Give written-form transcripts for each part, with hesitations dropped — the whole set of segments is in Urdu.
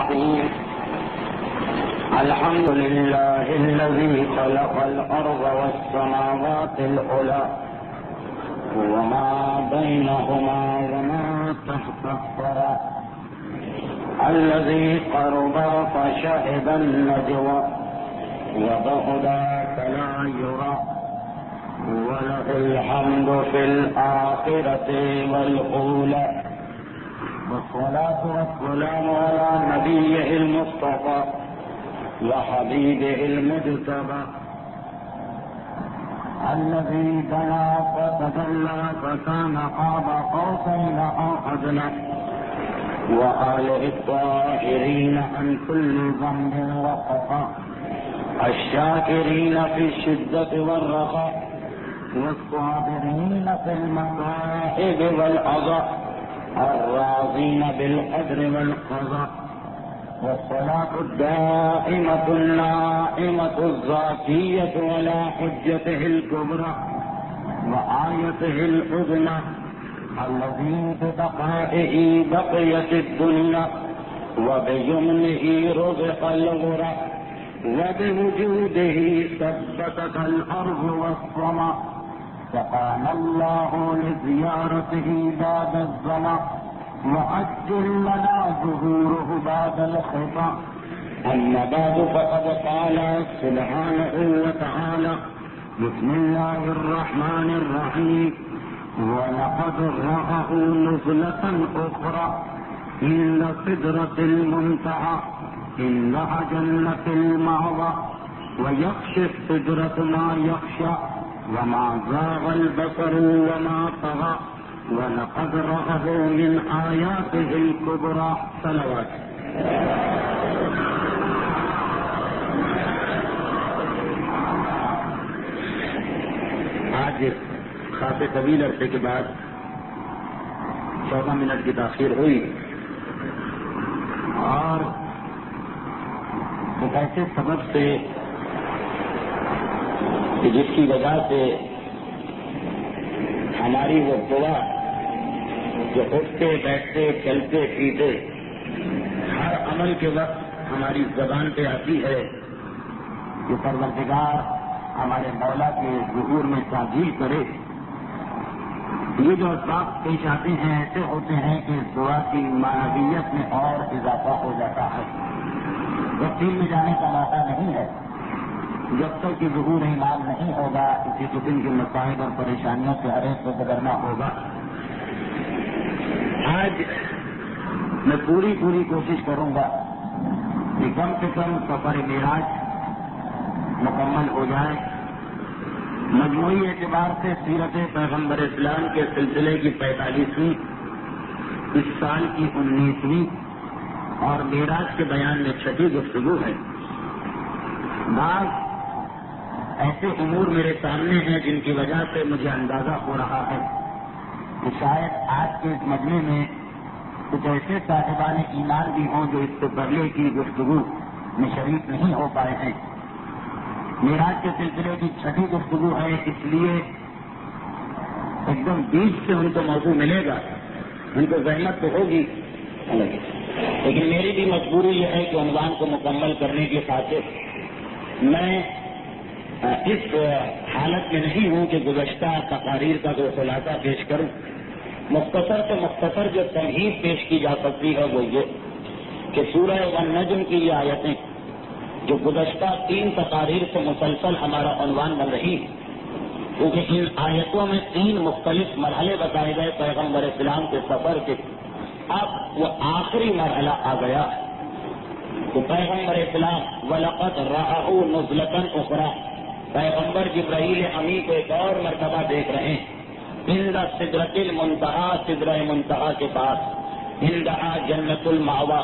الرحيم الحمد لله الذي خلق الأرض والسماوات العلى وما بينهما وما تحت الثرى الذي قرب فشهد النجوى وبعدا فلا يرى وله الحمد في الآخرة والأولى والصلاة والسلام على نبيه المصطفى وحبيبه المجتبى الذي دنا فتدلى فكان قاب قوسين أو أدنى وآله الطاهرين عن كل ذنب وخطأ الشاكرين في الشدة والرخاء والصابرين في المصائب والعطاء الراضين بالقدر والقضاء والصلاة الدائمة النائمة الزاكية على حجته الكبرى وآيته العظمى الذي ببقائه بقيت الدنيا وبيمنه رزق الغرى وبوجوده ثبتت الأرض والسماء فقام الله لزيارته بعد الزمان وعجل لنا ظهوره بعد الخطأ أما بعد فقد قال سبحانه وتعالى بسم الله الرحمن الرحيم ولقد رآه نزلة أخرى عند سدرة المنتهى إنها جنة المأوى ويخشى السدرة ما يخشى وما زاغ البصر وما طغى ولقد رآه من آياته الكبرى صلوات. آج خاصے طویل عرصے کے بعد 14 منٹ کی تاخیر ہوئی اور ایک ایسے سبب سے کہ جس کی وجہ سے ہماری وہ دعا جو اٹھتے بیٹھتے چلتے پھرتے ہر عمل کے وقت ہماری زبان پہ آتی ہے کہ پروردگار ہمارے مولا کے ظہور میں تعجیل کرے. یہ جو اسباب پیش آتے ہیں ایسے ہوتے ہیں کہ دعا کی معنویت میں اور اضافہ ہو جاتا ہے. وقتین میں جانے کا موقع نہیں ہے جب تک کہ ظہور ایمان نہیں ہوگا. اسی قسم کے مسائل اور پریشانیوں سے ہر ایک کو گزرنا ہوگا. آج میں پوری کوشش کروں گا کہ کم سے کم سفر معراج مکمل ہو جائے. مجموعی اعتبار سے سیرت پیغمبر اسلام کے سلسلے کی 45ویں اس سال کی 19ویں اور معراج کے بیان میں 6ٹھی گفتگو ہے. بعض ایسے امور میرے سامنے ہیں جن کی وجہ سے مجھے اندازہ ہو رہا ہے کہ شاید آج کے اس مجمع میں کچھ ایسے صاحبان ایمان بھی ہوں جو اس سے پہلے کی گفتگو میں شریک نہیں ہو پائے ہیں. معراج کے سلسلے کی 6ٹھی گفتگو ہے, اس لیے ایک دم بیچ سے ان کو موضوع ملے گا. ان کو زحمت تو ہوگی لیکن میری بھی مجبوری یہ ہے کہ عنوان کو مکمل کرنے کی خاطر میں اس حالت میں نہیں ہوں کہ گزشتہ تقاریر کا جو خلاصہ پیش کروں. مختصر سے مختصر جو تمہید پیش کی جا سکتی ہے وہ یہ کہ سورہ والنجم کی یہ آیتیں جو گزشتہ 3 تقاریر سے مسلسل ہمارا عنوان بن رہی ہے, کیونکہ ان آیتوں میں 3 مختلف مرحلے بتائے گئے پیغمبر اسلام کے سفر کے. اب وہ آخری مرحلہ آ گیا تو پیغمبر اسلام وَلَقَدْ رَآهُ نُزْلَةً أُخْرَىٰ پیغمبر جبرائیل امی کو ایک اور مرتبہ دیکھ رہے ہیں. عند سدرۃ المنتہا سدرہ منتہا کے پاس. عندہا جنت المأویٰ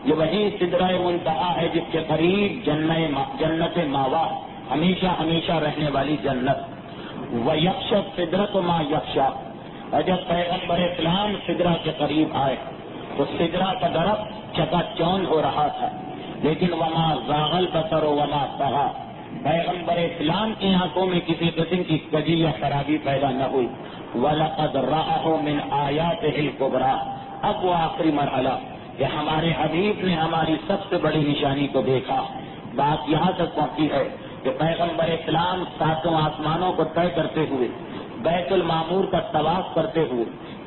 یہ وہی سدرہ منتہا ہے جس کے قریب جنت ماوا ہمیشہ رہنے والی جنت. وَيَخْشَى السِّدْرَةُ مَا يَخْشَىٰ اور جب پیغمبر اسلام سدرہ کے قریب آئے تو سدرہ کا درخت چکا چوند ہو رہا تھا, لیکن وما زاغ البصر وما طغى پیغمبر اسلام کی آنکھوں میں کسی قسم کی کجی یا خرابی پیدا نہ ہوئی. وَلَقَدْ رَآهُ مِنْ آيَاتِهِ الْكُبْرَىٰ اب وہ آخری مرحلہ کہ ہمارے حبیب نے ہماری سب سے بڑی نشانی کو دیکھا. بات یہاں تک پہنچی ہے کہ پیغمبر اسلام ساتوں آسمانوں کو طے کرتے ہوئے، بیت المعمور کا طواف کرتے ہوئے،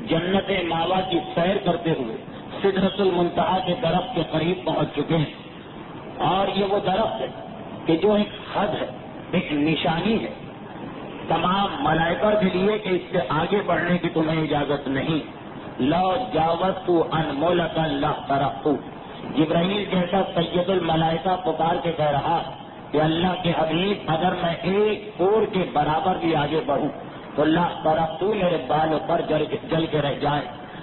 جنت ماوا کی سیر کرتے ہوئے سدرۃ المنتہا کے درخت کے قریب پہنچ چکے ہیں. اور یہ وہ درخت ہے کہ جو ایک حد ہے، ایک نشانی ہے تمام ملائکہ کے لیے کہ اس سے آگے بڑھنے کی تمہیں اجازت نہیں. لو جاوزت ان ملک اللہ ترقت. جبرائیل جیسا سید الملائکہ پکار کے کہہ رہا کہ اللہ کے حبیب اگر میں ایک کوڑ کے برابر بھی آگے بڑھوں تو اللہ ترقت میرے بالوں پر جل کے رہ جائے.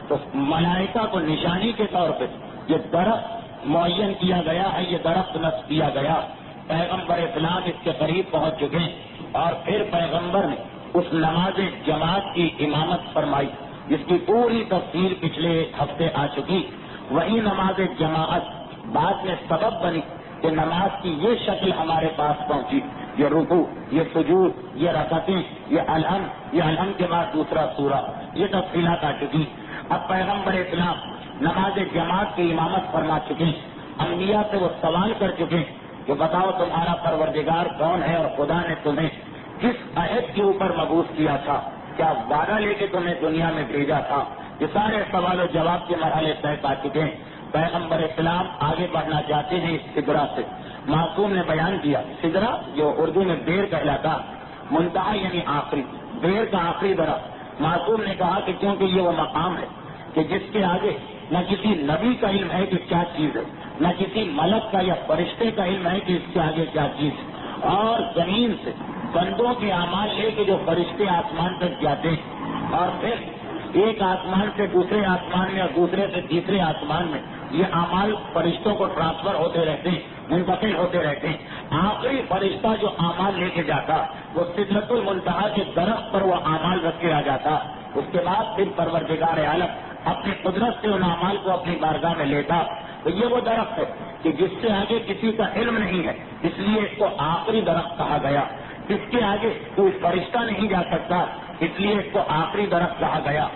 تو ملائکہ کو نشانی کے طور پہ یہ درخت معین کیا گیا ہے، یہ درخت نصب کیا گیا. پیغمبر اسلام اس کے قریب پہنچ چکے ہیں اور پھر پیغمبر نے اس نماز جماعت کی امامت فرمائی جس کی پوری تفصیل پچھلے ہفتے آ چکی. وہی نماز جماعت بعد میں سبب بنی کہ نماز کی یہ شکل ہمارے پاس پہنچی. یہ رکوع، یہ سجود، یہ رکعتیں، یہ الحمد کے بعد دوسرا سورہ، یہ تفصیلات آ چکی. اب پیغمبر اسلام نماز جماعت کی امامت فرما چکے ہیں. انبیاء سے وہ سوال کر چکے ہیں کہ بتاؤ تمہارا پروردگار کون ہے اور خدا نے تمہیں کس عہد کے اوپر مبعوث کیا تھا، کیا وعدہ لے کے تمہیں دنیا میں بھیجا تھا. یہ سارے سوال و جواب کے مرحلے طے پا چکے ہیں. پیغمبر اسلام آگے بڑھنا چاہتے ہیں اس سدرہ سے. معصوم نے بیان کیا سدرہ جو اردو میں بیر کہلاتا، منتہا یعنی آخری، بیر کا آخری درخت. معصوم نے کہا کہ کیونکہ یہ وہ مقام ہے کہ جس کے آگے نہ کسی نبی کا علم ہے کہ کیا چیز ہے، نہ کسی ملک کا یا فرشتے کا علم ہے کہ اس کے آگے کیا چیز ہے. اور زمین سے بندوں کے اعمال لے کے جو فرشتے آسمان تک جاتے ہیں اور پھر ایک آسمان سے دوسرے آسمان میں اور دوسرے سے تیسرے آسمان میں یہ اعمال فرشتوں کو ٹرانسفر ہوتے رہتے ہیں، منتقل ہوتے رہتے ہیں. آخری فرشتہ جو اعمال لے کے جاتا وہ سدرۃ المنتہا کے درخت پر وہ اعمال رکھ کے آ جاتا. اس کے بعد پھر پروردگار عالم اپنی قدرت سے ان اعمال کو اپنی بارگاہ میں لیتا. تو یہ وہ درخت ہے کہ جس سے آگے کسی کا علم نہیں ہے، اس لیے اس کو آخری درخت کہا گیا. اس کے آگے کوئی فرشتہ نہیں جا سکتا، اس لیے اس کو آخری درخت کہا گیا.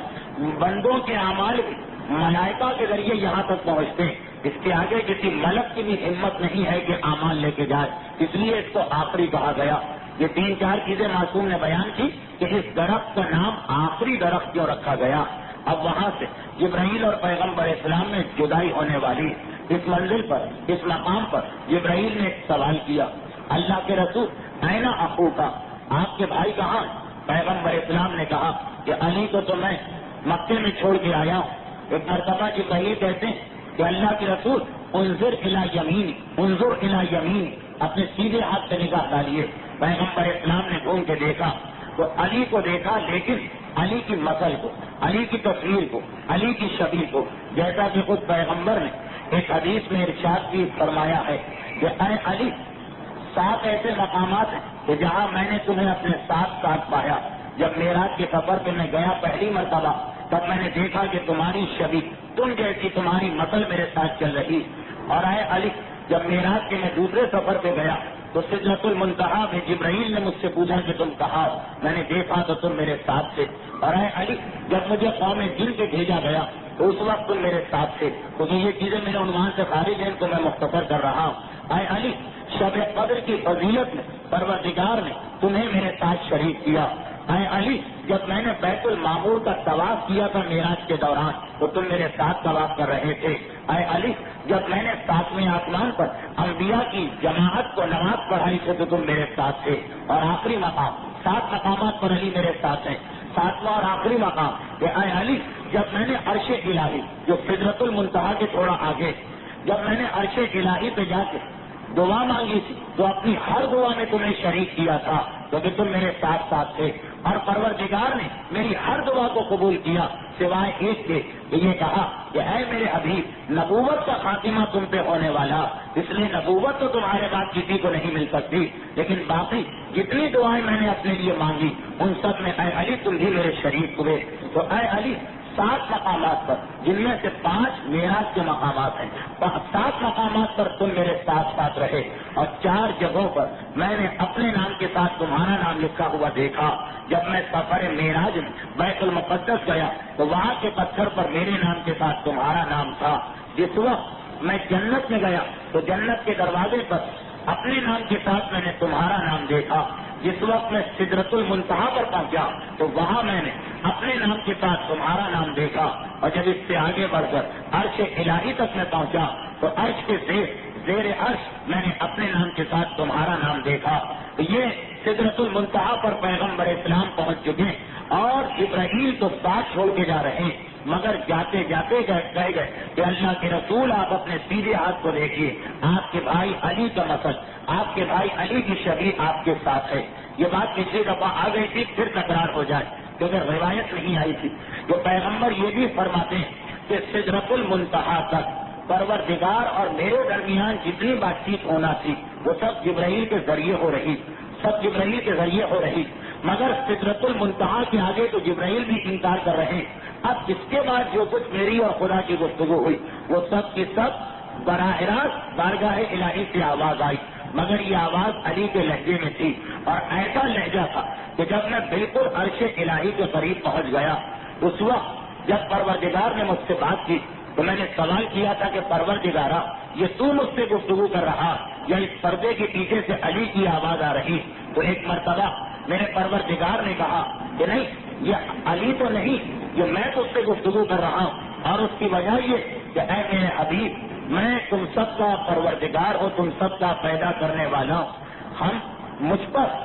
بندوں کے اعمال ملائکہ کے ذریعے یہاں تک پہنچتے ہیں، اس کے آگے کسی ملک کی بھی ہمت نہیں ہے کہ اعمال لے کے جائے، اس لیے اس کو آخری کہا گیا. یہ 3-4 چیزیں معصوم نے بیان کی کہ اس درخت کا نام آخری درخت کیوں رکھا گیا. اب وہاں سے جبرائیل اور پیغمبر اسلام میں جدائی ہونے والی. اس منزل پر، اس مقام پر جبرائیل نے ایک سوال کیا، اللہ کے رسول این اخو کا، آپ کے بھائی کہاں؟ پیغمبر اسلام نے کہا کہ علی کو تو میں مکے میں چھوڑ کے آیا ہوں. ایک مرتبہ جبرائیل کہتے ہیں کہ اللہ کے رسول انظر الی یمین، انظر الی یمین، اپنے سیدھے ہاتھ سے نگاہ ڈالیے. پیغمبر اسلام نے گھوم کے دیکھا تو علی کو دیکھا، لیکن علی کی مثل کو، علی کی تصویر کو، علی کی شبیہ کو، جیسا کہ خود پیغمبر نے ایک حدیث میں ارشاد کی فرمایا ہے کہ اے علی، 7 ایسے مقامات ہیں کہ جہاں میں نے تمہیں اپنے ساتھ پایا. جب معراج کے سفر پہ میں گیا پہلی مرتبہ تب میں نے دیکھا کہ تمہاری شبیہ، تم جیسی تمہاری مثل میرے ساتھ چل رہی. اور اے علی، جب معراج کے میں دوسرے سفر پہ گیا تو سدرۃ المنتہا میں جبرائیل نے مجھ سے پوچھا کہ تم کہاں؟ میں نے دیکھا تو تم میرے ساتھ تھے. اور اے علی، جب مجھے قوم جن کے بھیجا گیا تو اس وقت تم میرے ساتھ تھے. کیونکہ یہ چیزیں میرے عنوان سے خارج ہیں تو میں مختصر کر رہا ہوں. اے علی، شب قدر کی فضیلت میں پروردگار نے تمہیں میرے ساتھ شریک کیا. اے علی، جب میں نے بیت المعمور کا طواف کیا تھا معراج کے دوران تو تم میرے ساتھ طواف کر رہے تھے. اے علی، جب میں نے 7ویں آسمان پر انبیاء کی جماعت کو نماز پڑھائی تھی تو تم میرے ساتھ تھے. اور آخری مقام، 7 مقامات پر علی میرے ساتھ ہیں. 7واں اور آخری مقام کہ اے علی، جب میں نے عرش الہی جو سدرۃ المنتہا کے تھوڑا آگے، جب میں نے عرش الہی پہ جا کے دعا مانگی تھی تو اپنی ہر دعا میں تمہیں شریک کیا تھا کیونکہ تم میرے ساتھ تھے. اور پروردگار نے میری ہر دعا کو قبول کیا سوائے ایک کے کہ یہ کہا کہ اے میرے حبیب، نبوت کا خاتمہ تم پہ ہونے والا، اس لیے نبوت تو تمہارے بعد کسی کو نہیں مل سکتی، لیکن باقی جتنی دعائیں میں نے اپنے لیے مانگی ان سب میں اے علی تم بھی میرے شریک ہوئے. تو اے علی، 7 مقامات پر جن میں سے 5 معراج کے مقامات ہیں، 7 مقامات پر تم میرے ساتھ رہے. اور 4 جگہوں پر میں نے اپنے نام کے ساتھ تمہارا نام لکھا ہوا دیکھا. جب میں سفر معراج میں بیت المقدس گیا تو وہاں کے پتھر پر میرے نام کے ساتھ تمہارا نام تھا. جس وقت میں جنت میں گیا تو جنت کے دروازے پر اپنے نام کے ساتھ میں نے تمہارا نام دیکھا. جس وقت میں سدرۃ المنتہا پر پہنچا تو وہاں میں نے اپنے نام کے ساتھ تمہارا نام دیکھا. اور جب اس سے آگے بڑھ کر عرش الہی تک میں پہنچا تو عرش کے زیر عرش میں نے اپنے نام کے ساتھ تمہارا نام دیکھا. یہ سدرۃ المنتہا پر پیغمبر اسلام پہنچ چکے اور جبرائیل تو ساتھ چھوڑ کے جا رہے ہیں، مگر جاتے جاتے کہہ گئے کہ اللہ کے رسول آپ اپنے سیدھے ہاتھ کو دیکھیے، آپ کے بھائی علی کا مثل، آپ کے بھائی علی کی شبیہ آپ کے ساتھ ہے. یہ بات پچھلی دفعہ آ گئی تھی، پھر تکرار ہو جائے کیونکہ روایت نہیں آئی تھی. جو پیغمبر یہ بھی فرماتے ہیں کہ سدرۃ المنتہا تک پروردگار اور میرے درمیان جتنی بات چیت ہونا تھی وہ سب جبرائیل کے ذریعے ہو رہی، سب جبرائیل کے ذریعے ہو رہی، مگر سدرۃ المنتہا کے آگے تو جبرائیل بھی انکار کر رہے ہیں. اب اس کے بعد جو کچھ میری اور خدا کی گفتگو ہوئی وہ سب کی سب براہ راست بارگاہ الہی سے آواز آئی، مگر یہ آواز علی کے لہجے میں تھی اور ایسا لہجہ تھا کہ جب میں بالکل عرش الہی کے قریب پہنچ گیا اس وقت جب پروردگار نے مجھ سے بات کی تو میں نے سوال کیا تھا کہ پروردگارا یہ تو مجھ سے گفتگو کر رہا یا اس پردے کے پیچھے سے علی کی آواز آ رہی؟ تو ایک مرتبہ میرے پروردگار نے کہا کہ نہیں، یہ علی تو نہیں، یہ میں تو اس سے گفتگو کر رہا ہوں، اور اس کی وجہ یہ کہ اے میرے حبیب میں تم سب کا پروردگار ہوں، تم سب کا پیدا کرنے والا ہوں. ہم مجھ پر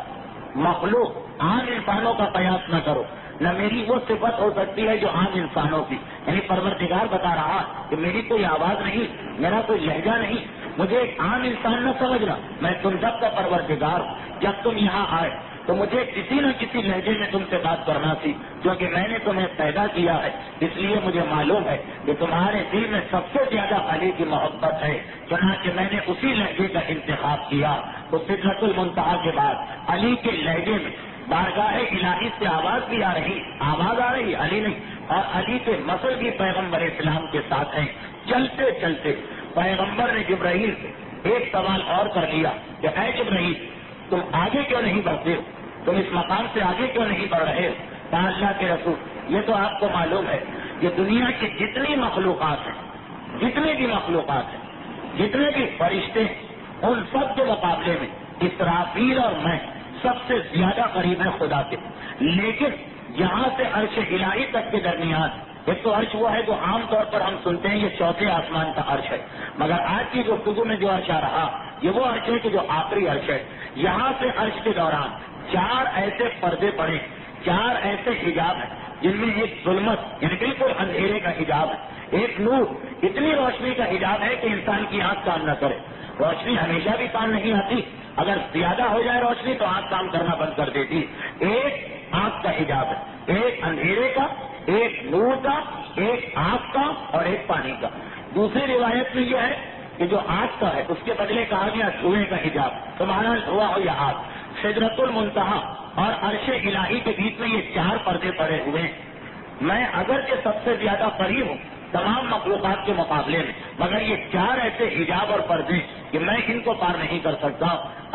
مخلوق عام انسانوں کا قیاس نہ کرو، نہ میری وہ صفت ہو سکتی ہے جو عام انسانوں کی، یعنی پروردگار بتا رہا کہ میری کوئی آواز نہیں، میرا کوئی لہجہ نہیں، مجھے ایک عام انسان نہ سمجھنا، میں تم سب کا پروردگار ہوں. جب تم یہاں آئے تو مجھے کسی نہ کسی لہجے میں تم سے بات کرنا تھی، کیونکہ میں نے تمہیں پیدا کیا ہے، اس لیے مجھے معلوم ہے کہ تمہارے دل میں سب سے زیادہ علی کی محبت ہے، چنانچہ میں نے اسی لہجے کا انتخاب کیا. تو سدرۃ المنتہا کے بعد علی کے لہجے میں بارگاہ الہی سے آواز بھی آ رہی علی نہیں، اور علی کے مثل بھی پیغمبر اسلام کے ساتھ ہیں. چلتے چلتے پیغمبر نے جبرائیل سے ایک سوال اور کر لیا کہ اے جبرائیل تم آگے کیوں نہیں بڑھتے ہو، تم اس مقام سے آگے کیوں نہیں بڑھ رہے ہو؟ کہا اللہ کے رسول یہ تو آپ کو معلوم ہے کہ دنیا کی جتنی مخلوقات ہیں، جتنے بھی مخلوقات ہیں، جتنے بھی فرشتے ہیں، ان سب کے مقابلے میں اسرافیل اور میں سب سے زیادہ قریب ہیں خدا کے. لیکن یہاں سے عرش الہی تک کے درمیان ایک تو عرش وہ ہے جو عام طور پر ہم سنتے ہیں یہ چوتھے آسمان کا عرش ہے، مگر آج کی گفتگو میں جو عرش آ رہا یہ وہ عرش ہے کہ جو آخری عرش ہے. یہاں سے عرش کے دوران 4 ایسے پردے پڑے، 4 ایسے حجاب ہیں جن میں ایک ظلمت یعنی بالکل اندھیرے کا حجاب ہے، ایک نور اتنی روشنی کا حجاب ہے کہ انسان کی آنکھ کام نہ کرے. روشنی ہمیشہ بھی کام نہیں آتی، اگر زیادہ ہو جائے روشنی تو آنکھ کام کرنا بند کر دیتی. ایک آنکھ کا حجاب ہے، ایک اندھیرے کا، ایک نور کا، ایک آنکھ کا اور ایک پانی کا. دوسری روایت میں یہ ہے کہ جو آنکھ کا ہے اس کے بدلے کہا گیا دھوئیں کا حجاب، تمہارا دھواں ہو یا آگ. سدرۃ المنتہا اور عرش الہی کے بیچ میں یہ 4 پردے پڑے ہوئے ہیں. میں اگرچہ سب سے زیادہ قریب ہوں تمام مخلوقات کے مقابلے میں، مگر یہ 4 ایسے حجاب اور پردے کہ میں ان کو پار نہیں کر سکتا.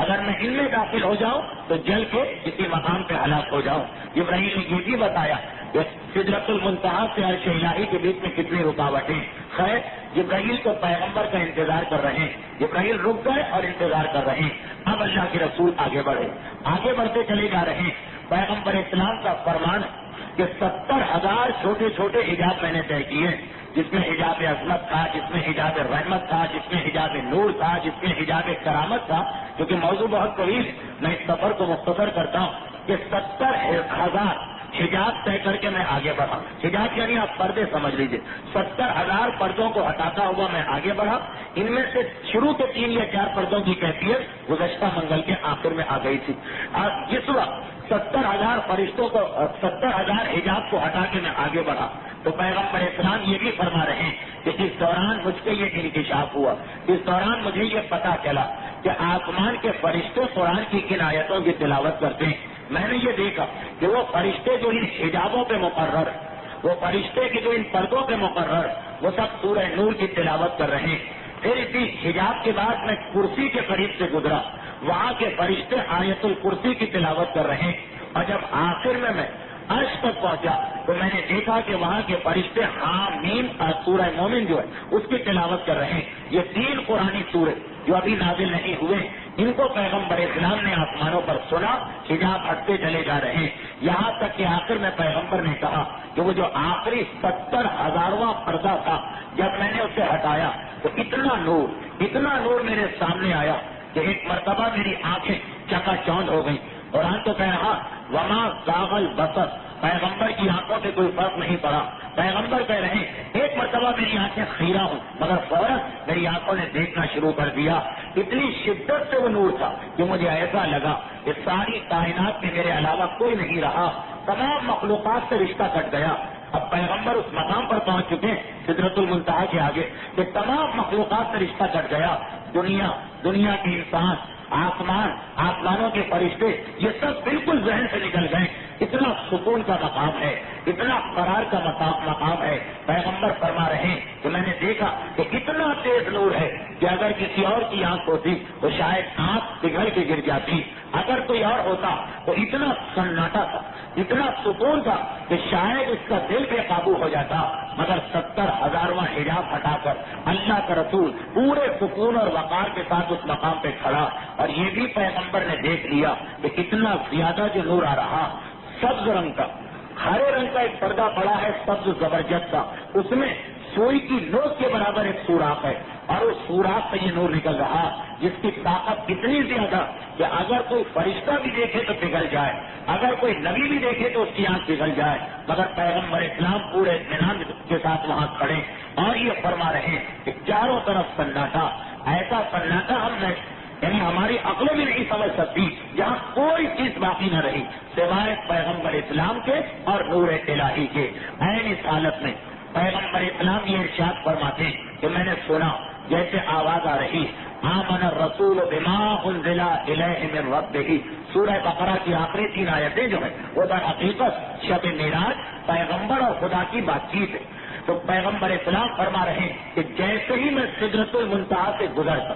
اگر میں ان میں داخل ہو جاؤں تو جل کے کسی مقام پہ ہلاک ہو جاؤں. ابراہیم نے یہ بھی بتایا کہ سدرۃ المنتہا سے عرش الہی کے بیچ میں کتنی رکاوٹیں. خیر جبرائیل تو پیغمبر کا انتظار کر رہے ہیں، جبرائیل رک گئے اور انتظار کر رہے ہیں. اب اللہ کے رسول آگے بڑھتے چلے جا رہے ہیں. پیغمبر اسلام کا فرمان ہے کہ 70,000 چھوٹے چھوٹے حجاب میں نے طے کیے، جس میں حجاب عظمت تھا، جس میں حجاب رحمت تھا، جس میں حجاب نور تھا، جس میں حجاب کرامت تھا. کیونکہ موضوع بہت طویل ہے میں اس سفر کو مختصر کرتا ہوں کہ 70,000 حجاب طے کر کے میں آگے بڑھا. حجاب یعنی آپ پردے سمجھ لیجئے. 70,000 پردوں کو ہٹاتا ہوا میں آگے بڑھا. ان میں سے شروع کے 3 یا 4 پردوں کی کیفیت گزشتہ منگل کے آخر میں آ گئی تھی. جس وقت 70,000 فرشتوں کو 70,000 حجاب کو ہٹا کے میں آگے بڑھا تو پیغمبر اسلام یہ بھی فرما رہے ہیں کہ اس دوران مجھ سے یہ انکشاف ہوا، اس دوران مجھے یہ پتا چلا کہ آسمان کے فرشتے قرآن کی کن آیتوں کی تلاوت کرتے ہیں. میں نے یہ دیکھا کہ وہ فرشتے جو ان حجابوں پہ مقرر، وہ فرشتے کے جو ان پردوں پہ مقرر، وہ سب سورہ نور کی تلاوت کر رہے ہیں. پھر اسی حجاب کے بعد میں کرسی کے قریب سے گزرا، وہاں کے فرشتے آیت الکرسی کی تلاوت کر رہے ہیں. اور جب آخر میں عرش تک پہنچا تو میں نے دیکھا کہ وہاں کے فرشتے حامیم سورہ مومن جو ہے اس کی تلاوت کر رہے ہیں. یہ 3 قرآنی سورے جو ابھی نازل نہیں ہوئے ان کو پیغمبر اسلام نے آسمانوں پر سنا، حجاب ہٹتے چلے جا رہے ہیں. یہاں تک کہ آخر میں پیغمبر نے کہا کہ وہ جو آخری 70,000واں پردہ تھا جب میں نے اسے ہٹایا تو اتنا نور میرے سامنے آیا کہ ایک مرتبہ میری آنکھیں چکا چوند ہو گئی. قرآن تو کہہ رہا وما زاغ البصر، پیغمبر کی آنکھوں سے کوئی فرق نہیں پڑا. پیغمبر کہہ رہے ہیں ایک مرتبہ میری آنکھیں خیرہ ہوں مگر فوراً میری آنکھوں نے دیکھنا شروع کر دیا. اتنی شدت سے وہ نور تھا کہ مجھے ایسا لگا کہ ساری کائنات میں میرے علاوہ کوئی نہیں رہا، تمام مخلوقات سے رشتہ کٹ گیا. اب پیغمبر اس مقام پر پہنچ چکے سدرۃ المنتہا کے آگے کہ تمام مخلوقات سے رشتہ کٹ گیا. دنیا کے انسان، آسمانوں کے فرشتے، یہ سب بالکل ذہن سے نکل گئے. اتنا سکون کا مقام ہے، اتنا قرار کا مقام ہے. پیغمبر فرما رہے ہیں کہ میں نے دیکھا کہ اتنا تیز نور ہے کہ اگر کسی اور کی آنکھ ہوتی تو شاید آنکھ پگھل کے گر جاتی. اگر کوئی اور ہوتا تو اتنا سناٹا تھا، اتنا سکون تھا کہ شاید اس کا دل بے قابو ہو جاتا. مگر 70,000واں حجاب ہٹا کر اللہ کا رسول پورے سکون اور وقار کے ساتھ اس مقام پہ کھڑا. اور یہ بھی پیغمبر نے دیکھ لیا کہ اتنا زیادہ جو نور آ رہا، سبز رنگ کا، ہرے رنگ کا ایک پردہ پڑا ہے سبز زبرجد کا، اس میں سوئی کی نوک کے برابر ایک سوراخ ہے اور اس سوراخ سے یہ نور نکل رہا جس کی طاقت اتنی زیادہ کہ اگر کوئی فرشتہ بھی دیکھے تو پگھل جائے، اگر کوئی نبی بھی دیکھے تو اس کی آنکھ پگھل جائے. مگر پیغمبر اسلام پورے اطمینان کے ساتھ وہاں کھڑے اور یہ فرما رہے ہیں کہ چاروں طرف سناٹا، ایسا سناٹا یعنی ہماری عقلوں میں نہیں سمجھ سکتی، جہاں کوئی چیز باقی نہ رہی سوائے پیغمبر اسلام کے اور نور الہی کے. عین اس حالت میں پیغمبر اسلام یہ ارشاد فرماتے ہیں کہ میں نے سنا جیسے آواز آ رہی آمن الرسول بما انزل الیہ من ربہ. سورہ بقرہ کی آخری 3 آیتیں جو ہیں وہ در حقیقت شب معراج پیغمبر اور خدا کی بات چیت ہے. تو پیغمبر اسلام فرما رہے ہیں کہ جیسے ہی میں سدرۃ المنتہا سے گزرتا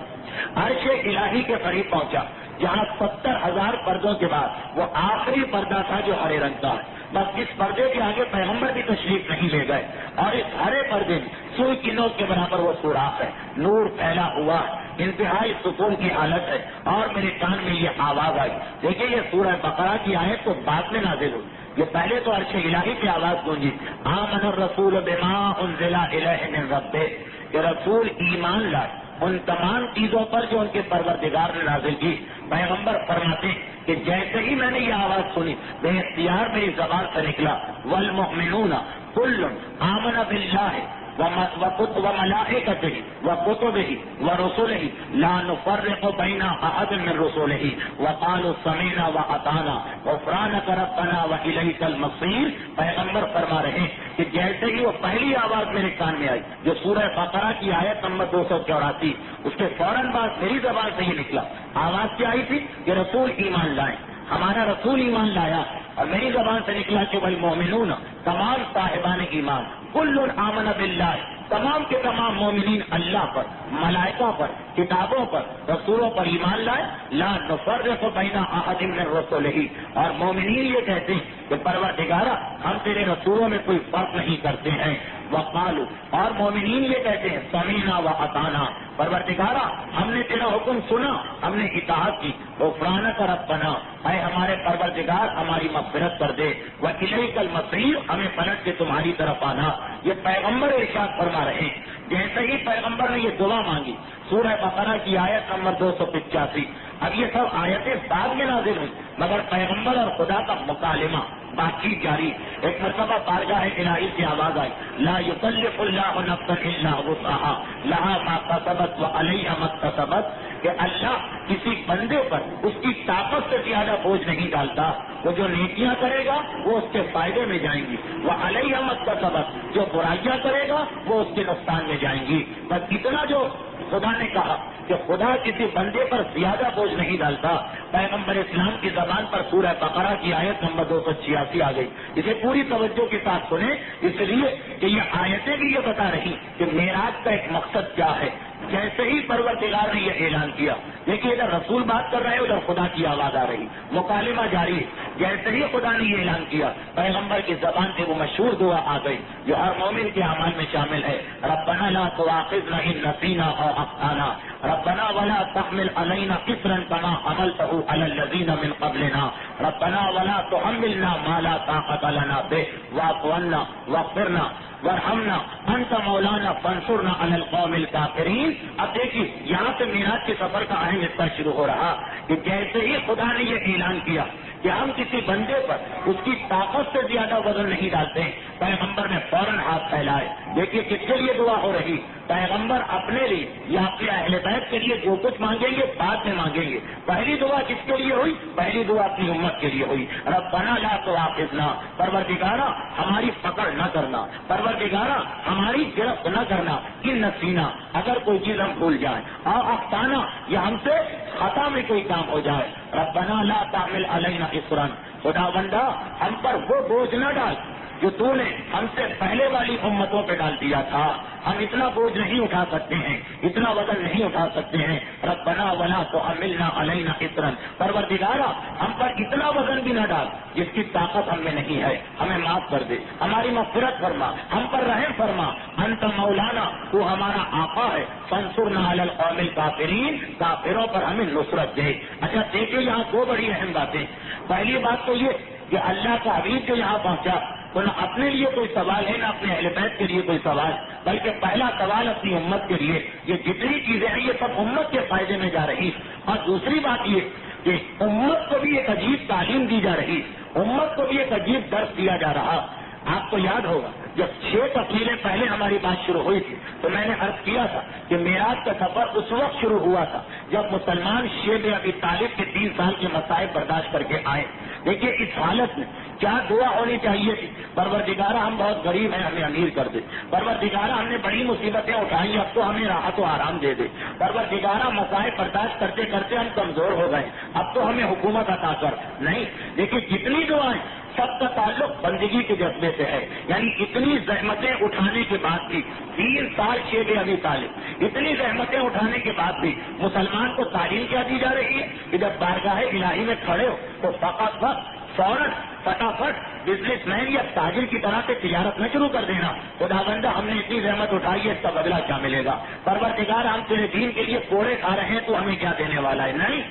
عرش الہی کے قریب پہنچا جہاں 70,000 پردوں کے بعد وہ آخری پردہ تھا جو ہرے رنگ کا ہے. بس اس پردے کے آگے پیغمبر بھی تشریف نہیں لے گئے اور اس ہرے پردے میں سوئی کی نوک کے برابر وہ سوراخ ہے. نور پھیلا ہوا انتہائی سکون کی حالت ہے اور میرے کان میں یہ آواز آئی. دیکھیے یہ سورہ بقرہ کی آیت تو بعد میں نازل ہوئی، یہ پہلے تو عرش الہی کی آواز گونجی آمن الرسول بما انزل الیہ من ربہ، کہ رسول ایمان لائے ان تمام چیزوں پر جو ان کے پروردگار نے نازل کی. پیغمبر فرماتے کہ جیسے ہی میں نے یہ آواز سنی بے اختیار میری زبان سے نکلا والمؤمنون کل آمن باللہ وملائکتہ وکتبہ ورسلہ لا نفرق بین احد من رسلہ وقالوا سمعنا واطعنا غفرانک ربنا والیک المصیر. پیغمبر فرما رہے ہیں کہ جیسے ہی وہ پہلی آواز میرے کان میں آئی جو سورہ بقرہ کی آیت نمبر 284، اس کے فوراً بعد میری زبان سے یہ نکلا. آواز کیا آئی تھی کہ رسول ایمان لائیں، ہمارا رسول ایمان لایا. اور میری زبان سے نکلا کہ والمؤمنون، تمام صاحبان ایمان، کل آمن باللہ، تمام کے تمام مومنین اللہ پر، ملائکہ پر، کتابوں پر، رسولوں پر ایمان لائے. لا نفرق بین احد من رسلہ، اور مومنین یہ کہتے ہیں کہ پروردگارا ہم تیرے رسولوں میں کوئی فرق نہیں کرتے ہیں. وقالوا، اور مومنین یہ کہتے ہیں سمعنا واطعنا، پروردگارا ہم نے تیرا حکم سنا، ہم نے اطاعت کی. غفرانک ربنا، اے ہمارے پروردگار ہماری مغفرت کر دے. والیک المصیر، ہمیں پلٹ کے تمہاری طرف آنا. یہ پیغمبر ارشاد فرما رہے ہیں. جیسے ہی پیغمبر نے یہ دعا مانگی سورہ بقرہ کی آیت نمبر 285، اب یہ سب آیتیں بعد میں نازل ہوئی مگر پیغمبر اور خدا کا مکالمہ بات چیت جاری. ایک مرتبہ بارگاہ الہی سے آواز آئی لا یکلف اللہ نفسا الا وسعها لها ما کسبت وعلیہا ما اکتسبت، کہ اللہ کسی بندے پر اس کی طاقت سے زیادہ بوجھ نہیں ڈالتا. وہ جو نیکیاں کرے گا وہ اس کے فائدے میں جائیں گی، وعلیہا ما اکتسبت، جو برائیاں کرے گا وہ اس کے نقصان میں جائیں گی. بس اتنا جو خدا نے کہا کہ خدا کسی بندے پر زیادہ بوجھ نہیں ڈالتا. پیغمبر اسلام کی زبان پر سورہ بقرہ کی آیت نمبر 286 آ گئی. اسے پوری توجہ کے ساتھ سنیں، اس لیے کہ یہ آیتیں بھی یہ بتا رہی کہ معراج کا ایک مقصد کیا ہے. جیسے جیسے ہی پروردگار نے یہ اعلان کیا، دیکھیے ادھر رسول بات کر رہے ہیں، ادھر خدا کی آواز آ رہی، مکالمہ جاری ہے۔ جیسے ہی خدا نے یہ اعلان کیا، پیغمبر کی زبان سے وہ مشہور دعا آ گئی جو ہر مومن کے اعمال میں شامل ہے، ربنا لا تؤاخذنا ان نسینا او اخطانا ربنا ولا تحمل علينا اصرا كما حملته على الذين من قبلنا ربنا ولا تحملنا ما لا طاقة لنا به واعف عنا واغفر لنا وارحمنا انت مولانا فانصرنا على القوم الكافرين۔ اب دیکھیے یہاں سے معراج کے سفر کا اہم حصہ شروع ہو رہا کہ جیسے ہی خدا نے یہ اعلان کیا کہ ہم کسی بندے پر اس کی طاقت سے زیادہ وزن نہیں ڈالتے ہیں، پیغمبر نے فوراً ہاتھ پھیلائے۔ دیکھیے کس کے لیے دعا ہو رہی، پیغمبر اپنے لیے یا اپنے اہل بیت کے لیے جو کچھ مانگیں گے بعد میں مانگیں گے۔ پہلی دعا کس کے لیے ہوئی؟ پہلی دعا اپنی امت کے لیے ہوئی، ربنا لا تؤاخذنا، پروردگارا ہماری پکڑ نہ کرنا، پروردگارا ہماری گرفت نہ کرنا، ان نسینا اگر کوئی چیز ہم بھول جائیں، اور اخطانا یا ہم سے خطا میں کوئی کام ہو جائے، ربنا لا تحمل علینا اصرا، خدا بندہ ہم پر وہ بوجھ نہ ڈال جو تو نے ہم سے پہلے والی امتوں پہ ڈال دیا تھا، ہم اتنا بوجھ نہیں اٹھا سکتے ہیں، اتنا وزن نہیں اٹھا سکتے ہیں، ربنا ولا تحملنا علینا اصرا، پروردگارا ہم پر اتنا وزن بھی نہ ڈال جس کی طاقت ہم میں نہیں ہے، ہمیں معاف کر دے، ہماری مغفرت فرما، ہم پر رحم فرما، انت مولانا تو ہمارا آقا ہے، فانصرنا علی القوم الکافرین، کافروں پر ہمیں نصرت دے۔ اچھا دیکھیں یہاں دو بڑی اہم باتیں، پہلی بات تو یہ کہ اللہ کا حبیب جو یہاں پہنچا تو نہ اپنے لیے کوئی سوال ہے نہ اپنے اہل بیت کے لیے کوئی سوال، بلکہ پہلا سوال اپنی امت کے لیے، یہ جتنی چیزیں ہیں یہ سب امت کے فائدے میں جا رہی، اور دوسری بات یہ کہ امت کو بھی ایک عجیب تعلیم دی جا رہی، امت کو بھی ایک عجیب درس دیا جا رہا۔ آپ کو یاد ہوگا جب 6 تفصیلیں پہلے ہماری بات شروع ہوئی تھی تو میں نے عرض کیا تھا کہ معراج کا سفر اس وقت شروع ہوا تھا جب مسلمان شیب ابی طالب کے 3 سال کے مصائب برداشت کر کے آئے۔ دیکھیے اس حالت میں کیا دعا ہونی چاہیے تھی، پروردگارا ہم بہت غریب ہیں ہمیں امیر کر دے، پروردگارا ہم نے بڑی مصیبتیں اٹھائی اب تو ہمیں راحت و آرام دے دے، پروردگارا مصائب برداشت کرتے کرتے ہم کمزور ہو گئے اب تو ہمیں حکومت عطا کر۔ نہیں، دیکھیے جتنی دعائیں سب کا تعلق بندگی کے جذبے سے ہے، یعنی اتنی زحمتیں اٹھانے کے بعد بھی 3 سال شیب ابی طالب، اتنی زحمتیں اٹھانے کے بعد بھی مسلمان کو تعلیم کیا دی جا رہی ہے کہ جب بارگاہ الہی میں کھڑے ہو تو فوراً فٹافٹ بزنس مین یا تاجر کی طرح سے تجارت نہ شروع کر دینا، خدا بندہ ہم نے اتنی زحمت اٹھائی ہے اس کا بدلہ کیا ملے گا، پروردگار ہم تیرے دین کے لیے کوڑے کھا رہے ہیں تو ہمیں کیا دینے والا ہے۔ نہیں،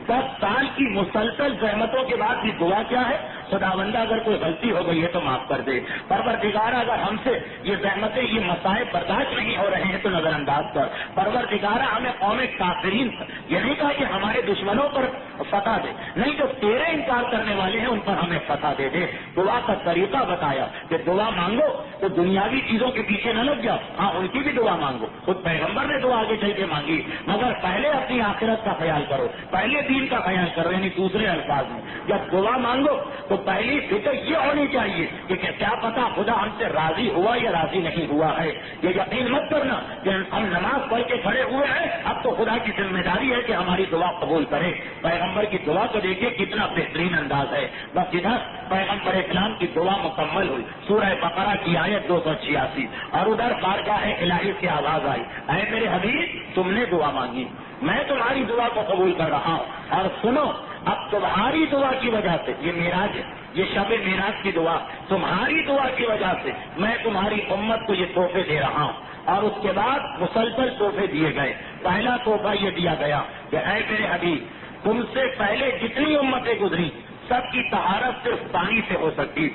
10 سال کی مسلسل زحمتوں کے بعد بھی دعا کیا ہے، خدا بندہ اگر کوئی غلطی ہو گئی ہے تو معاف کر دے، پروردگار اگر ہم سے یہ زحمتیں یہ مصائب برداشت نہیں ہو رہے ہیں تو نظر انداز کر، پروردگار ہمیں قوم کافرین پر یہ نہیں کہا کہ ہمارے دشمنوں پر فتح دے، نہیں جو تیرے انکار کرنے والے ہیں ان پر ہمیں فتح دے دے۔ دعا کا طریقہ بتایا کہ دعا مانگو تو دنیاوی چیزوں کے پیچھے نہ لگ جاؤ، ہاں ان کی بھی دعا مانگو، خود پیغمبر نے دعا آگے چل کے مانگی، مگر پہلے اپنی آخرت کا خیال کرو، پہلے دین کا خیال کرو، یعنی دوسرے الفاظ میں جب دعا مانگو تو پہلی فکر یہ ہونی چاہیے کہ کیا پتا خدا ہم سے راضی ہوا یا راضی نہیں ہوا ہے۔ یہ یقین مت کرنا کہ ہم نماز پڑھ کے کھڑے ہوئے ہیں اب تو خدا کی ذمہ داری ہے کہ ہماری دعا قبول کرے۔ پیغمبر کی دعا کو دیکھیے کتنا بہترین انداز ہے، بس ادھر پیغمبر اسلام کی دعا مکمل ہوئی، سورہ بقرہ کی آیت 286، اور ادھر بارگاہ الہی سے آواز آئی، اے میرے حبیب تم نے دعا مانگی، میں تمہاری دعا کو قبول کر رہا ہوں، اور سنو اب تمہاری دعا کی وجہ سے، یہ معراج ہے، یہ شب معراج کی دعا، تمہاری دعا کی وجہ سے میں تمہاری امت کو یہ تحفے دے رہا ہوں۔ اور اس کے بعد مسلسل تحفے دیے گئے۔ پہلا تحفہ یہ دیا گیا کہ اے میرے حبیب تم سے پہلے جتنی امتیں گزری سب کی طہارت صرف پانی سے ہو سکتی،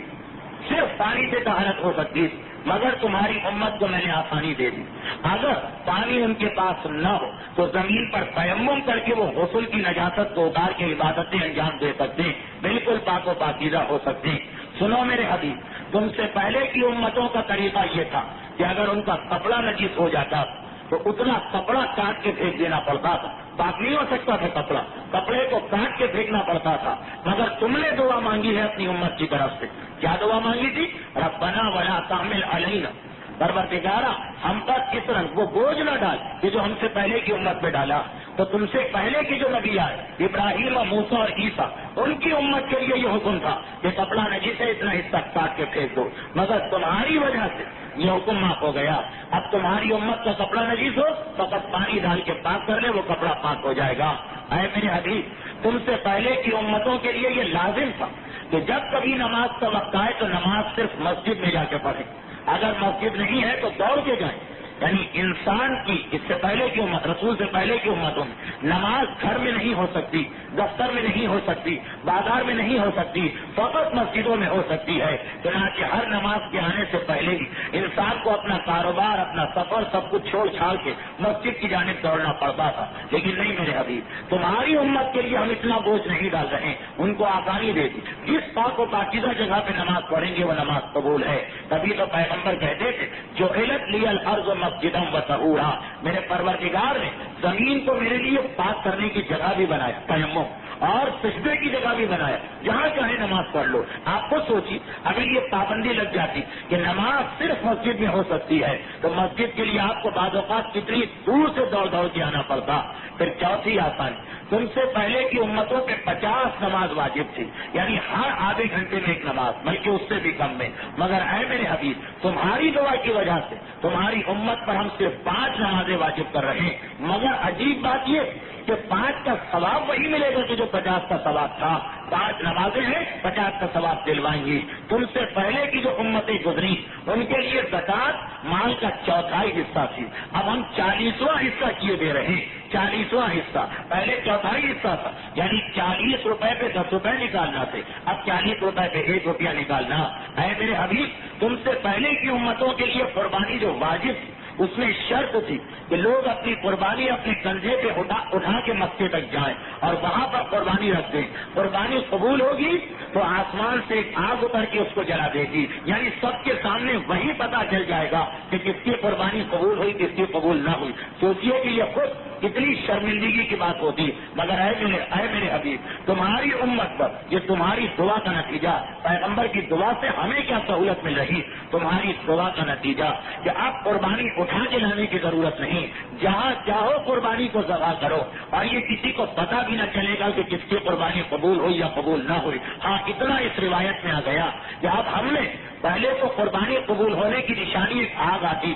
صرف پانی سے طہارت ہو سکتی، مگر تمہاری امت کو میں نے آسانی دے دی، اگر پانی ان کے پاس نہ ہو تو زمین پر تیمم کر کے وہ غسل کی نجاست کو اتار کے عبادتیں انجام دے سکتے ہیں، بالکل پاک و پاکیزہ ہو سکتے ہیں۔ سنو میرے حبیب تم سے پہلے کی امتوں کا طریقہ یہ تھا کہ اگر ان کا کپڑا نجس ہو جاتا تو اتنا کپڑا کاٹ کے پھینک دینا پڑتا تھا، پاک نہیں ہو سکتا تھا کپڑا، کپڑے کو کاٹ کے پھینکنا پڑتا تھا، مگر تم نے دعا مانگی ہے اپنی امت کی طرف سے، کیا دعا مانگی تھی؟ ربنا ولا تحمل علینا، پروردگارا ہم پر اس رنگ وہ بوجھ نہ ڈال کہ جو ہم سے پہلے کی امت پہ ڈالا۔ تو تم سے پہلے کی جو نبی آئے ابراہیم موسیٰ اور عیسیٰ ان کی امت کے لیے یہ حکم تھا کہ کپڑا نجس ہے اتنا حصہ کاٹ کے پھینک دو، مگر تمہاری وجہ سے یہ حکم معاف ہو گیا. اب تمہاری امت کا کپڑا نجیس ہو فقط پانی ڈال کے پاک کر لے, وہ کپڑا پاک ہو جائے گا. اے میرے حبیب, تم سے پہلے کی امتوں کے لیے یہ لازم تھا کہ جب کبھی نماز کا وقت آئے تو نماز صرف مسجد میں جا کے پڑھیں. اگر مسجد نہیں ہے تو دوڑ کے جائیں. یعنی انسان کی اس سے پہلے کی امت, رسول سے پہلے کی امتوں میں نماز گھر میں نہیں ہو سکتی, دفتر میں نہیں ہو سکتی, بازار میں نہیں ہو سکتی, فقط مسجدوں میں ہو سکتی ہے. چنانچہ ہر نماز کے آنے سے پہلے ہی انسان کو اپنا کاروبار, اپنا سفر سب کچھ چھوڑ چھاڑ کے مسجد کی جانب دوڑنا پڑتا تھا. لیکن نہیں میرے حبیب, تمہاری امت کے لیے ہم اتنا بوجھ نہیں ڈال رہے, ان کو آسانی دے دی. جس پاک و پاکیزہ جگہ پہ نماز پڑھیں گے وہ نماز قبول ہے. تبھی تو پیغمبر کہتے تھے جو علت لی الارض مسجدم و طہورا, میرے پروردگار نے زمین کو میرے لیے پاک کرنے کی جگہ بھی بنایا, تیمم, اور سجدے کی جگہ بھی بنایا, جہاں چاہے نماز پڑھ لو. آپ کو سوچیے اگر یہ پابندی لگ جاتی کہ نماز صرف مسجد میں ہو سکتی ہے تو مسجد کے لیے آپ کو بعض اوقات کتنی دور سے دوڑ دوڑ کے آنا پڑتا. پھر چوتھی آسانی, تم سے پہلے کی امتوں پہ 50 نماز واجب تھی, یعنی ہر آدھے گھنٹے میں ایک نماز, بلکہ اس سے بھی کم میں. مگر اے میرے حبیب, تمہاری دعا کی وجہ سے تمہاری امت پر ہم صرف 5 نمازیں واجب کر رہے ہیں. مگر عجیب بات یہ کہ 5 کا ثواب وہی ملے گا کہ جو 50 کا ثواب تھا. 5 نمازیں ہیں, 50 کا ثواب دلوائیں گی. تم سے پہلے کی جو امتیں گزری ان کے لیے زکات مال کا 1/4 حصہ تھی, اب ہم 40واں حصہ کیے دے رہے ہیں. 40واں حصہ, پہلے 1/4 حصہ تھا, یعنی 40 روپے پہ 10 روپے نکالنا تھے, اب 40 روپے پہ 1 روپیہ نکالنا. اے میرے حبیب, تم سے پہلے کی امتوں کے لیے قربانی جو واجب تھی اس میں شرط تھی کہ لوگ اپنی قربانی اپنے کندھے پہ اٹھا کے مکے تک جائیں اور وہاں پر قربانی رکھ دیں. قربانی قبول ہوگی تو آسمان سے ایک آگ اتر کے اس کو جلا دے گی, یعنی سب کے سامنے وہی پتا چل جائے گا کہ کس کی قربانی قبول ہوئی کس کی قبول نہ ہوئی. سوچیے کہ یہ خود کتنی شرمندگی کی بات ہوتی. مگر اے میرے حبیب, تمہاری امت پر یہ تمہاری دعا کا نتیجہ, پیغمبر کی دعا سے ہمیں کیا سہولت مل رہی, تمہاری دعا کا نتیجہ کہ آپ قربانی اٹھا کے لانے کی ضرورت نہیں, جہاں چاہو قربانی کو ذبح کرو, اور یہ کسی کو پتہ بھی نہ چلے گا کہ کس کی قربانی قبول ہوئی یا قبول نہ ہوئی. ہاں اتنا اس روایت میں آ گیا کہ اب ہم نے پہلے تو قربانی قبول ہونے کی نشانی ایک آگ آتی,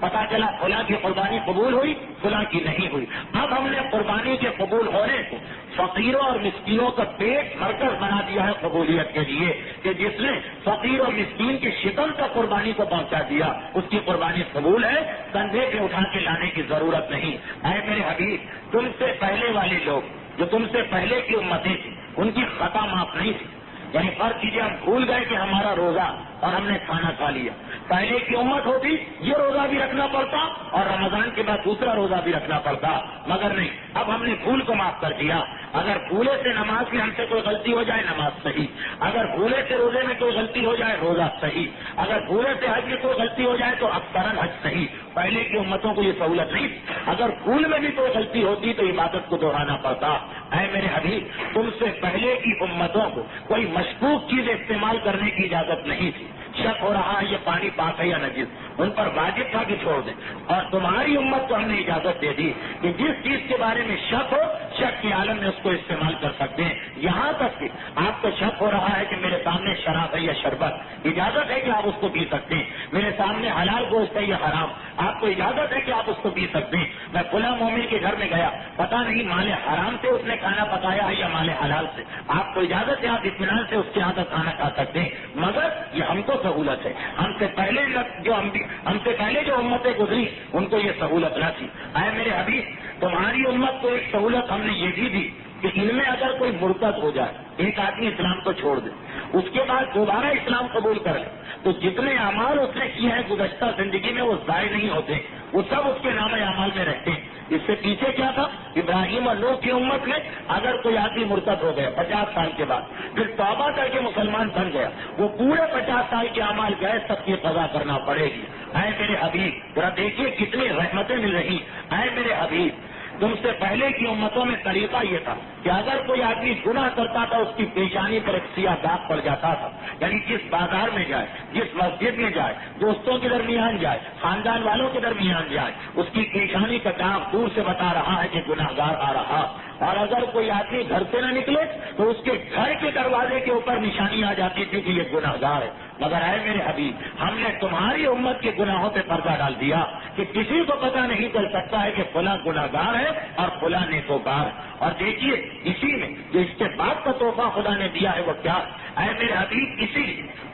پتا چلا فلاں کی قربانی قبول ہوئی فلاں کی نہیں ہوئی. اب ہم نے قربانی کے قبول ہونے کو فقیروں اور مسکینوں کا پیٹ مرکز بنا دیا ہے قبولیت کے لیے, کہ جس نے فقیر اور مسکین کی شکل تک قربانی کو پہنچا دیا اس کی قربانی قبول ہے, کندھے پہ اٹھا کے لانے کی ضرورت نہیں. اے میرے حبیب, تم سے پہلے والے لوگ جو تم سے پہلے کی امتیں تھی ان کی خطا معاف نہیں تھی, یعنی ہر چیزیں ہم بھول گئے کہ ہمارا روزہ اور ہم نے کھانا کھا لیا. پہلے کی امت ہوتی یہ روزہ بھی رکھنا پڑتا اور رمضان کے بعد دوسرا روزہ بھی رکھنا پڑتا, مگر نہیں, اب ہم نے بھول کو معاف کر دیا. اگر بھولے سے نماز میں ہم سے کوئی غلطی ہو جائے نماز صحیح, اگر بھولے سے روزے میں کوئی غلطی ہو جائے روزہ صحیح, اگر بھولے سے حج میں کوئی غلطی ہو جائے تو اکثراً حج صحیح. پہلے کی امتوں کو یہ سہولت نہیں, اگر بھول میں بھی کوئی غلطی ہوتی تو عبادت کو دہرانا پڑتا. اے میرے حبیب, تم سے پہلے کی امتوں کو کوئی مشکوک چیز استعمال کرنے کی اجازت نہیں تھی. شک ہو رہا ہے یہ پانی پاک ہے یا نجس, ان پر واجب تھا کہ چھوڑ دیں, اور تمہاری امت کو ہم نے اجازت دے دی کہ جس چیز کے بارے میں شک ہو شک کے عالم میں اس کو استعمال کر سکتے ہیں. یہاں تک کہ آپ کو شک ہو رہا ہے کہ میرے سامنے شراب ہے یا شربت, اجازت ہے کہ آپ اس کو پی سکتے ہیں. میرے سامنے حلال گوشت ہے یا حرام, آپ کو اجازت ہے کہ آپ اس کو پی سکتے ہیں. میں فلاں مومن کے گھر میں گیا, پتہ نہیں مال حرام سے اس نے کھانا پکایا ہے یا مال حلال سے, آپ کو اجازت ہے آپ اطمینان سے اس کے یہاں کا کھانا کھا سکتے ہیں. مگر یہ ہم کو سہولت ہے, ہم سے پہلے جو امتیں گزری ان کو یہ سہولت نہ تھی. اے میرے حبیب, تمہاری امت کو ایک سہولت ہم نے یہ بھی دی کہ ان میں اگر کوئی مرتد ہو جائے, ایک آدمی اسلام کو چھوڑ دے, اس کے بعد دوبارہ اسلام قبول کر لے, تو جتنے اعمال اس نے کیے ہیں گزشتہ زندگی میں وہ ضائع نہیں ہوتے, وہ سب اس کے نام اعمال میں رہتے ہیں. اس سے پیچھے کیا تھا, ابراہیم اور نوح کی امت میں اگر کوئی آدمی مرتد ہو گیا 50 سال کے بعد, پھر توبہ کر کے مسلمان بن گیا, وہ پورے 50 سال کے اعمال گئے, سب کی قضا کرنا پڑے گی. اے میرے حبیب, ذرا دیکھیے کتنی رحمتیں مل رہی. اے میرے حبیب, تم سے پہلے کی امتوں میں طریقہ یہ تھا کہ اگر کوئی آدمی گناہ کرتا تھا اس کی پیشانی پر ایک سیاہ داغ پڑ جاتا تھا, یعنی جس بازار میں جائے, جس مسجد میں جائے, دوستوں کے درمیان جائے, خاندان والوں کے درمیان جائے, اس کی پیشانی کا داغ دور سے بتا رہا ہے کہ گناہگار آ رہا. اور اگر کوئی آدمی گھر سے نہ نکلے تو اس کے گھر کے دروازے کے اوپر نشانی آ جاتی تھی کہ یہ گناہگار ہے. مگر اے میرے حبیب، ہم نے تمہاری امت کے گناہوں پہ پردہ ڈال دیا کہ کسی کو پتہ نہیں چل سکتا ہے کہ فلاں گناہگار ہے اور فلاں نیکوکار ہے. اور دیکھیے اسی میں جو اس کے بعد کا تحفہ خدا نے دیا ہے وہ کیا؟ اے میرے حبیب، اسی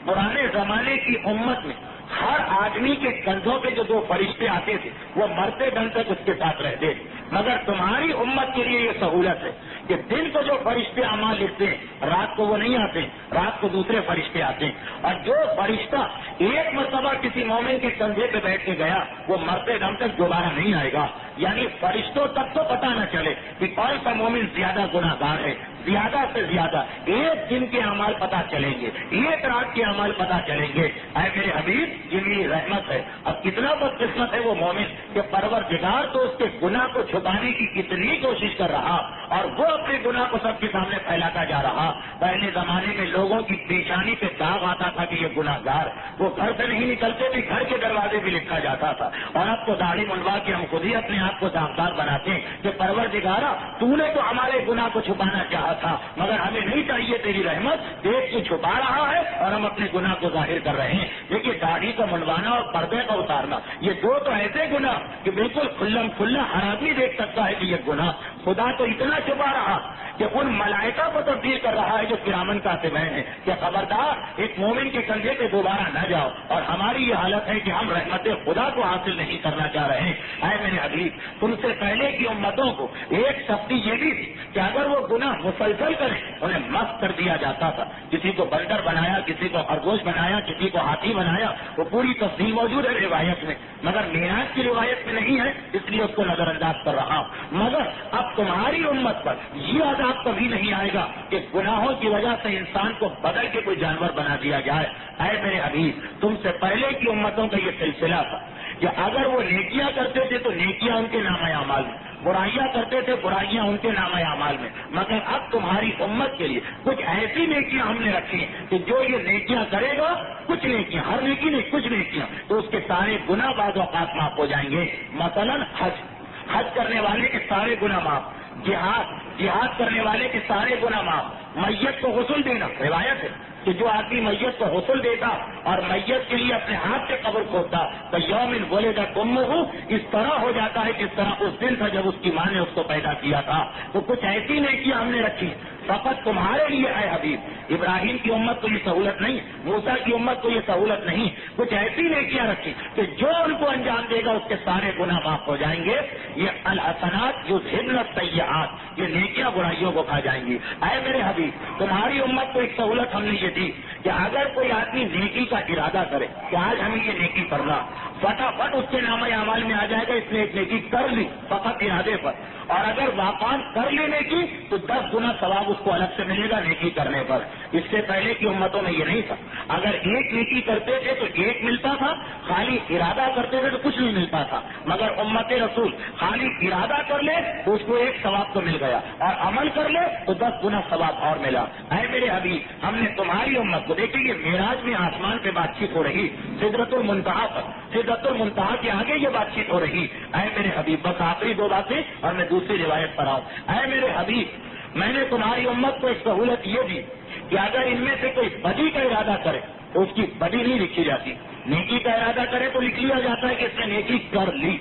پرانے زمانے کی امت میں ہر آدمی کے کندھوں پہ جو 2 فرشتے آتے تھے وہ مرتے دم تک اس کے ساتھ رہتے تھے. مگر تمہاری امت کے لیے یہ سہولت ہے کہ دن کو جو فرشتے اعمال لکھتے ہیں رات کو وہ نہیں آتے، رات کو دوسرے فرشتے آتے ہیں. اور جو فرشتہ ایک مرتبہ کسی مومن کے کندھے پہ بیٹھ کے گیا وہ مرتے دم تک دوبارہ نہیں آئے گا. یعنی فرشتوں تک تو پتہ نہ چلے کہ کون سا مومن زیادہ گناہگار ہے. زیادہ سے زیادہ ایک دن کے اعمال پتہ چلیں گے، ایک رات کے اعمال پتہ چلیں گے. اے میرے حبیب، یہ میری رحمت ہے. اب کتنا بدقسمت ہے وہ مومن کہ پروردگار تو اس کے گناہ کو چھپانے کی کتنی کوشش کر رہا اور وہ اپنے گناہ کو سب کے سامنے پھیلاتا جا رہا. پہلے زمانے میں لوگوں کی پیشانی پہ داغ آتا تھا کہ یہ گناہگار، وہ گھر سے نہیں نکلتے تھے، گھر کے دروازے بھی لکھا جاتا تھا. اور اب تو داڑھی منڈوا کے ہم خود ہی اپنے آپ کو داغدار بناتے ہیں کہ پروردگارا تو نے تو ہمارے گناہ کو چھپانا چاہا تھا مگر ہمیں نہیں چاہیے تیری رحمت. دیکھ تو چھپا رہا ہے اور ہم اپنے گناہ کو ظاہر کر رہے ہیں. دیکھیے داڑھی کا منڈوانا اور پردے کا اتارنا یہ 2 تو ایسے گناہ کہ بالکل کھلم کھلا ہر آدمی دیکھ سکتا ہے کہ یہ گناہ. خدا تو اتنا چھپا رہا کہ ان ملائکہ کو تبدیل کر رہا ہے جو کرامن کاتبین ہیں کہ خبردار ایک مومن کے کندھے پہ دوبارہ نہ جاؤ. اور ہماری یہ حالت ہے کہ ہم رحمت خدا کو حاصل نہیں کرنا چاہ رہے ہیں. اے میرے حبیب، تم سے پہلے کی امتوں کو ایک سختی یہ بھی تھی کہ اگر وہ گناہ مسلسل کریں انہیں مست کر دیا جاتا تھا. کسی کو بندر بنایا، کسی کو خرگوش بنایا، کسی کو ہاتھی بنایا. وہ پوری تفصیل موجود ہے روایت میں مگر معراج کی روایت میں نہیں ہے، اس لیے اس کو نظر انداز کر رہا ہوں. مگر اب تمہاری امت پر یہ عذاب کبھی نہیں آئے گا کہ گناہوں کی وجہ سے انسان کو بدل کے کوئی جانور بنا دیا جائے. اے میرے حبیب، تم سے پہلے کی امتوں کا یہ سلسلہ تھا کہ اگر وہ نیکیاں کرتے تھے تو نیکیاں ان کے نام اعمال میں، برائیاں کرتے تھے برائیاں ان کے نام اعمال میں. مگر اب تمہاری امت کے لیے کچھ ایسی نیکیاں ہم نے رکھی کہ جو یہ نیکیاں کرے گا، کچھ نیکیاں، ہر نیکی نہیں کچھ نیکیاں، تو اس کے سارے گناہ بعض اوقات معاف ہو جائیں گے. مثلاً حج کرنے والے کے سارے گناہ معاف، جہاد کرنے والے کے سارے گناہ معاف. میت کو غسل دینا، روایت ہے کہ جو آدمی میت کو غسل دیتا اور میت کے لیے اپنے ہاتھ سے قبر کھودتا تو یوم ولدت امہ اس طرح ہو جاتا ہے جس طرح اس دن تھا جب اس کی ماں نے اس کو پیدا کیا تھا. تو کچھ ایسی نیکیاں ہم نے رکھی فقط تمہارے لیے ہے حبیب. ابراہیم کی امت کو یہ سہولت نہیں، موسیٰ کی امت کو یہ سہولت نہیں. کچھ ایسی نیکیاں رکھی کہ جو ان کو انجام دے گا اس کے سارے گناہ معاف ہو جائیں گے. یہ الحسنات یذہبن السیئات، یہ نیکیاں برائیوں کو کھا جائیں گی. اے میرے حبیب، تمہاری امت کو ایک سہولت ہم نے یہ دی کہ اگر کوئی آدمی نیکی کا ارادہ کرے کہ آج ہمیں یہ نیکی کرنا، فٹافٹ اس کے نام اعمال میں آ جائے گا اس نے ایک نیکی کر لی فقط ارادے پر. اور اگر واقعہ کر لینے کی تو 10 گنا ثواب اس کو الگ سے ملے گا نیکی کرنے پر. اس سے پہلے کی امتوں میں یہ نہیں تھا. اگر ایک نیکی کرتے تھے تو ایک ملتا تھا، خالی ارادہ کرتے تھے تو کچھ نہیں ملتا تھا. مگر امت رسول خالی ارادہ کر لے تو اس کو ایک ثواب تو مل گیا اور عمل کر لے تو 10 گنا ثواب اور ملا. اے میرے حبیب، ہم نے تمہاری امت کو دیکھیں گے معراج میں آسمان پہ بات چیت ہو رہی، سدرۃ المنتہا پر، سدرۃ المنتہا کے آگے یہ بات چیت ہو رہی. اے میرے حبیب، بس آخری 2 باتیں اور میں دوسری روایت پر آؤں. اے میرے حبیب، میں نے تمہاری امت کو ایک سہولت یہ دی کہ اگر ان میں سے کوئی بدی کا ارادہ کرے تو اس کی بدی نہیں لکھی جاتی. نیکی کا ارادہ کرے تو لکھ لیا جاتا ہے کہ اس نے نیکی کر لی.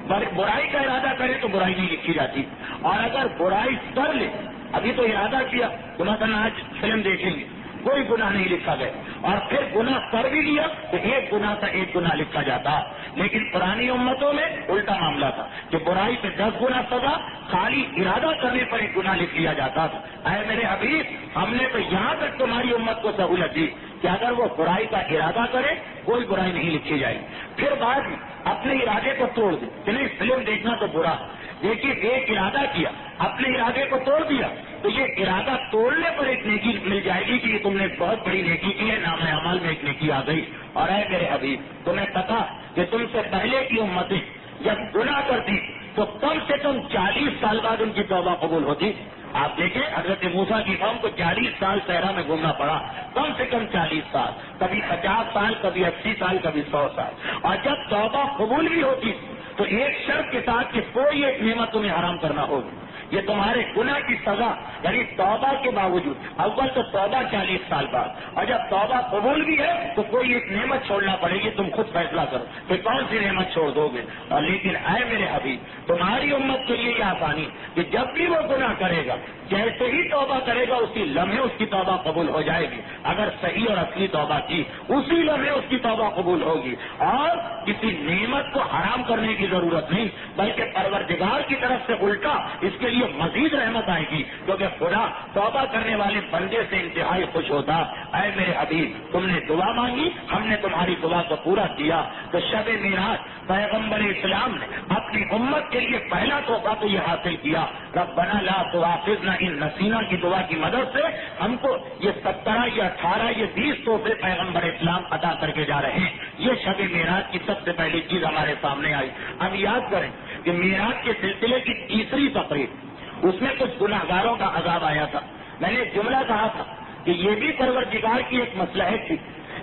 برائی کا ارادہ کرے تو برائی نہیں لکھی جاتی. اور اگر برائی کر لے، ابھی تو ارادہ کیا تو مثلا آج فلم دیکھیں گے، کوئی گناہ نہیں لکھا گیا، اور پھر گناہ کر بھی لیا تو ایک گناہ کا ایک گناہ لکھا جاتا. لیکن پرانی امتوں میں الٹا معاملہ تھا کہ برائی پہ 10 گنا سزا، خالی ارادہ کرنے پر ایک گناہ لکھ لیا جاتا تھا. اے میرے حبیب، ہم نے تو یہاں تک تمہاری امت کو سہولت دی کہ اگر وہ برائی کا ارادہ کرے کوئی برائی نہیں لکھی جائے. پھر بعد میں اپنے ارادے کو توڑ دے کہ نہیں فلم دیکھنا تو برا. دیکھیے، ایک ارادہ کیا، اپنے ارادے کو توڑ دیا تو یہ ارادہ توڑنے پر ایک نیکی مل جائے گی کہ یہ تم نے بہت بڑی نیکی کی ہے، نام اعمال میں ایک نیکی آ گئی. اور اے میرے حبیب، تمہیں پتا کہ تم سے پہلے کی امتیں جب گناہ کرتی تو کم سے کم 40 سال بعد ان کی توبہ قبول ہوتی. آپ دیکھیں حضرت موسیٰ کی قوم کو 40 سال صحرا میں گھومنا پڑا، کم سے کم 40 سال، کبھی 50 سال، کبھی 80 سال، کبھی 100 سال. اور جب توبہ قبول بھی ہوتی تو ایک شرط کے ساتھ کہ کوئی ایک نعمت تمہیں حرام کرنا ہوگی. یہ تمہارے گناہ کی سزا یعنی توبہ کے باوجود اول تو توبہ 40 سال بعد، اور جب توبہ قبول بھی ہے تو کوئی ایک نعمت چھوڑنا پڑے گی، تم خود فیصلہ کرو کہ کون سی نعمت چھوڑ دو گے۔ اور لیکن اے میرے حبیب تمہاری امت کے لیے یہ آسانی کہ جب بھی وہ گناہ کرے گا جیسے ہی توبہ کرے گا اسی لمحے اس کی توبہ قبول ہو جائے گی، اگر صحیح اور اصلی توبہ کی اسی لمحے اس کی توبہ قبول ہوگی، اور کسی نعمت کو حرام کرنے کی ضرورت نہیں بلکہ پروردگار کی طرف سے الٹا اس کے لیے مزید رحمت آئے گی، کیونکہ خدا توبہ کرنے والے بندے سے انتہائی خوش ہوتا۔ اے میرے حبیب تم نے دعا مانگی، ہم نے تمہاری دعا کو پورا کیا۔ تو شب معراج پیغمبر اسلام نے اپنی امت کے لیے پہلا تحفہ تو یہ حاصل کیا، ربنا لا تؤاخذنا ان نسینا کی دعا کی مدد سے ہم کو یہ 17 یہ 18 یہ 20 تحفے پیغمبر اسلام عطا کر کے جا رہے ہیں۔ یہ شب معراج کی سب سے پہلی چیز ہمارے سامنے آئی۔ اب یاد کریں کہ معراج کے سلسلے کی تیسری تقریب اس میں کچھ گناہگاروں کا عذاب آیا تھا۔ میں نے جملہ کہا تھا کہ یہ بھی پروردگار کی ایک مصلحت تھی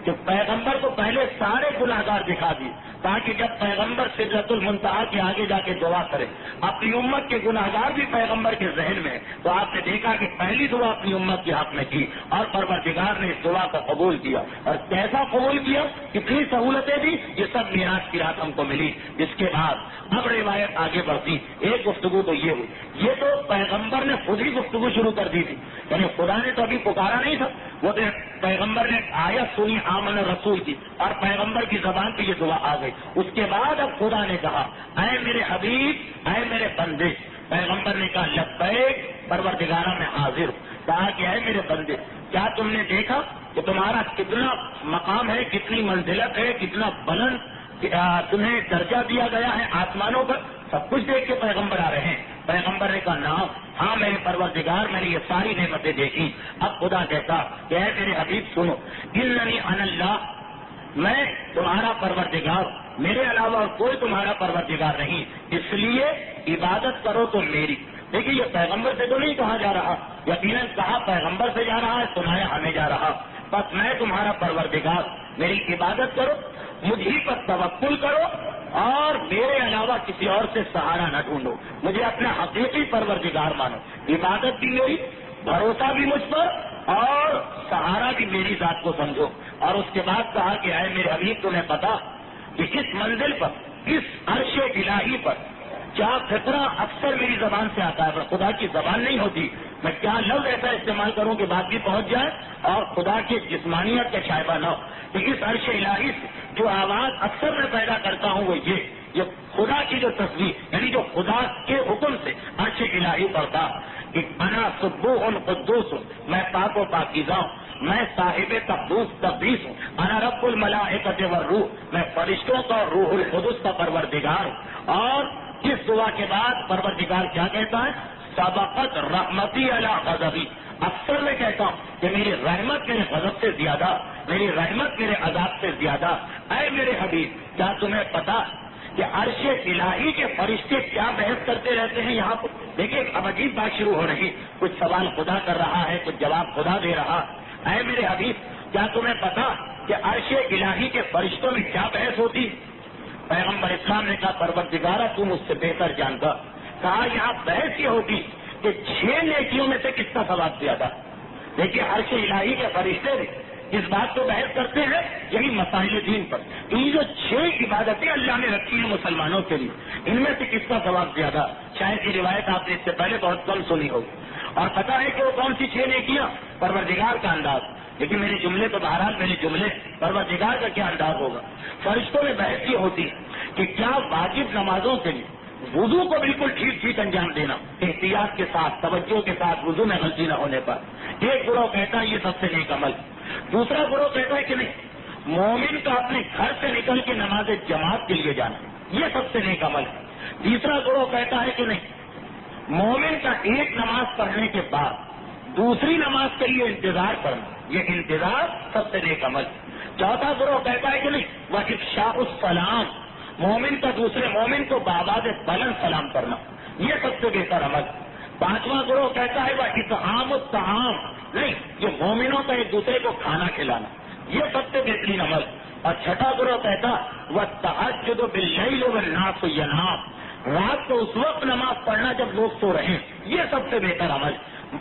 کہ پیغمبر کو پہلے سارے گناہگار دکھا دیے تاکہ جب پیغمبر سدرۃ المنتہا کے آگے جا کے دعا کرے اپنی امت کے گناہگار بھی پیغمبر کے ذہن میں، تو آپ نے دیکھا کہ پہلی دعا اپنی امت کے حق میں کی اور پروردگار نے اس دعا کو قبول کیا، اور کیسا قبول کیا، کتنی سہولتیں دی، یہ سب معراج کی رات ہم کو ملی۔ اس کے بعد اب روایت آگے بڑھتی، ایک گفتگو تو یہ ہوئی، یہ تو پیغمبر نے خود ہی گفتگو شروع کر دی تھی، یعنی خدا نے تو ابھی پکارا نہیں تھا، وہ تو پیغمبر نے آیت سنی آمن رسول کی اور پیغمبر کی زبان پہ یہ دعا آ گئی۔ اس کے بعد اب خدا نے کہا اے میرے حبیب اے میرے بندے، پیغمبر نے کہا لبیک پروردگارہ میں حاضر ہوں، کہا کہ اے میرے بندے کیا تم نے دیکھا کہ تمہارا کتنا مقام ہے، کتنی منزلت ہے، کتنا بلند تمہیں درجہ دیا گیا ہے آسمانوں پر، سب کچھ دیکھ کے پیغمبر آ رہے ہیں۔ پیغمبر نے کہا نام ہاں میرے پروردگار میں نے یہ ساری نعمتیں دیکھی۔ اب خدا کہتا کہ اے میرے حبیب سنو، اننی انا اللہ، میں تمہارا پروردگار، میرے علاوہ اور کوئی تمہارا پروردگار نہیں، اس لیے عبادت کرو تو میری۔ دیکھیے یہ پیغمبر سے تو نہیں کہا جا رہا، یقیناً کہا پیغمبر سے جا رہا ہے، سنایا ہمیں جا رہا، بس میں تمہارا پروردگار، میری عبادت کرو، مجھ ہی پر توکل کرو اور میرے علاوہ کسی اور سے سہارا نہ ڈھونڈو، مجھے اپنا حقیقی پروردگار مانو، عبادت بھی میری، بھروسہ بھی مجھ پر اور سہارا بھی میری ذات کو سمجھو۔ اور اس کے بعد کہا کہ اے میرے حبیب تمہیں پتا کہ اس منزل پر، اس عرش الہی پر کیا فطرہ اکثر میری زبان سے آتا ہے، پر خدا کی زبان نہیں ہوتی، میں کیا لفظ ایسا استعمال کروں کہ بات بھی پہنچ جائے اور خدا کی جسمانیت کا شائبہ نہ ہو، کہ اس عرش الہی سے جو آواز اکثر میں پیدا کرتا ہوں وہ یہ خدا کی جو تصویر یعنی جو خدا کے حکم سے عرش الہی پڑتا کہ انا سبوح قدوس ہوں، میں پاک و پاکیزہ ہوں، میں صاحب تقدیس ہوں، انا رب الملائکۃ والروح، میں فرشتوں کا روح القدس کا پروردگار ہوں۔ اور اس دعا کے بعد پروردگار کیا کہتا ہے، سبقت رحمتی علی غضبی، اکثر میں کہتا ہوں کہ میری رحمت میرے غضب سے زیادہ، میری رحمت میرے عذاب سے زیادہ۔ اے میرے حبیب کیا تمہیں پتا کہ عرش الہی کے فرشتے کیا بحث کرتے رہتے ہیں یہاں پر؟ دیکھیے اب عجیب بات شروع ہو رہی، کچھ سوال خدا کر رہا ہے، کچھ جواب خدا دے رہا۔ اے میرے حبیب کیا تمہیں پتا کہ عرش الہی کے فرشتوں میں کیا بحث ہوتی؟ پیغمبر اسلام نے کہا پروردگارہ تو مجھ سے بہتر جانتا۔ کہا یہاں بحث یہ ہوگی کہ 6 نیکیوں میں سے کس کا ثواب زیادہ۔ دیکھیے عرش الہی کے فرشتے اس بات کو بحث کرتے ہیں یہی مسائل دین پر، یہ جو 6 عبادتیں اللہ نے رکھی ہیں مسلمانوں کے لیے، ان میں سے کس کا ثواب زیادہ۔ شاید یہ روایت آپ نے اس سے پہلے بہت کم سنی ہوگی، اور پتا ہے کہ وہ کون سی 6 نیکیاں، پروردگار کا انداز۔ لیکن میرے جملے تو بہرحال میرے جملے پروردگار کا کیا انداز ہوگا۔ فرشتوں میں بحث یہ ہوتی کہ کیا واجب نمازوں کے لیے وضو کو بالکل ٹھیک ٹھیک انجام دینا، احتیاط کے ساتھ، توجہ کے ساتھ، وضو میں غلطی نہ ہونے پر۔ ایک گروہ کہتا ہے یہ سب سے نیک عمل، دوسرا گروہ کہتا ہے کہ نہیں، مومن کا اپنے گھر سے نکل کے نماز جماعت کے لیے جانا یہ سب سے نیک عمل ہے۔ تیسرا گروہ کہتا ہے کہ نہیں، مومن کا ایک نماز پڑھنے کے بعد دوسری نماز کے لیے انتظار کرنا، یہ انتظار سب سے نیک عمل۔ چوتھا گروہ کہتا ہے کہ نہیں، وہ افشاء السلام، مومن کا دوسرے مومن کو بآواز بلند سلام کرنا، یہ سب سے بہتر عمل۔ پانچواں گروہ کہتا ہے وہ اطعام الطعام، نہیں، یہ مومنوں کا ایک دوسرے کو کھانا کھلانا، یہ سب سے بہترین عمل۔ اور چھٹا گروہ کہتا وہ تہجد باللیل والناس ینام، رات کو اس وقت نماز پڑھنا جب لوگ سو رہے ہیں، یہ سب سے بہتر عمل۔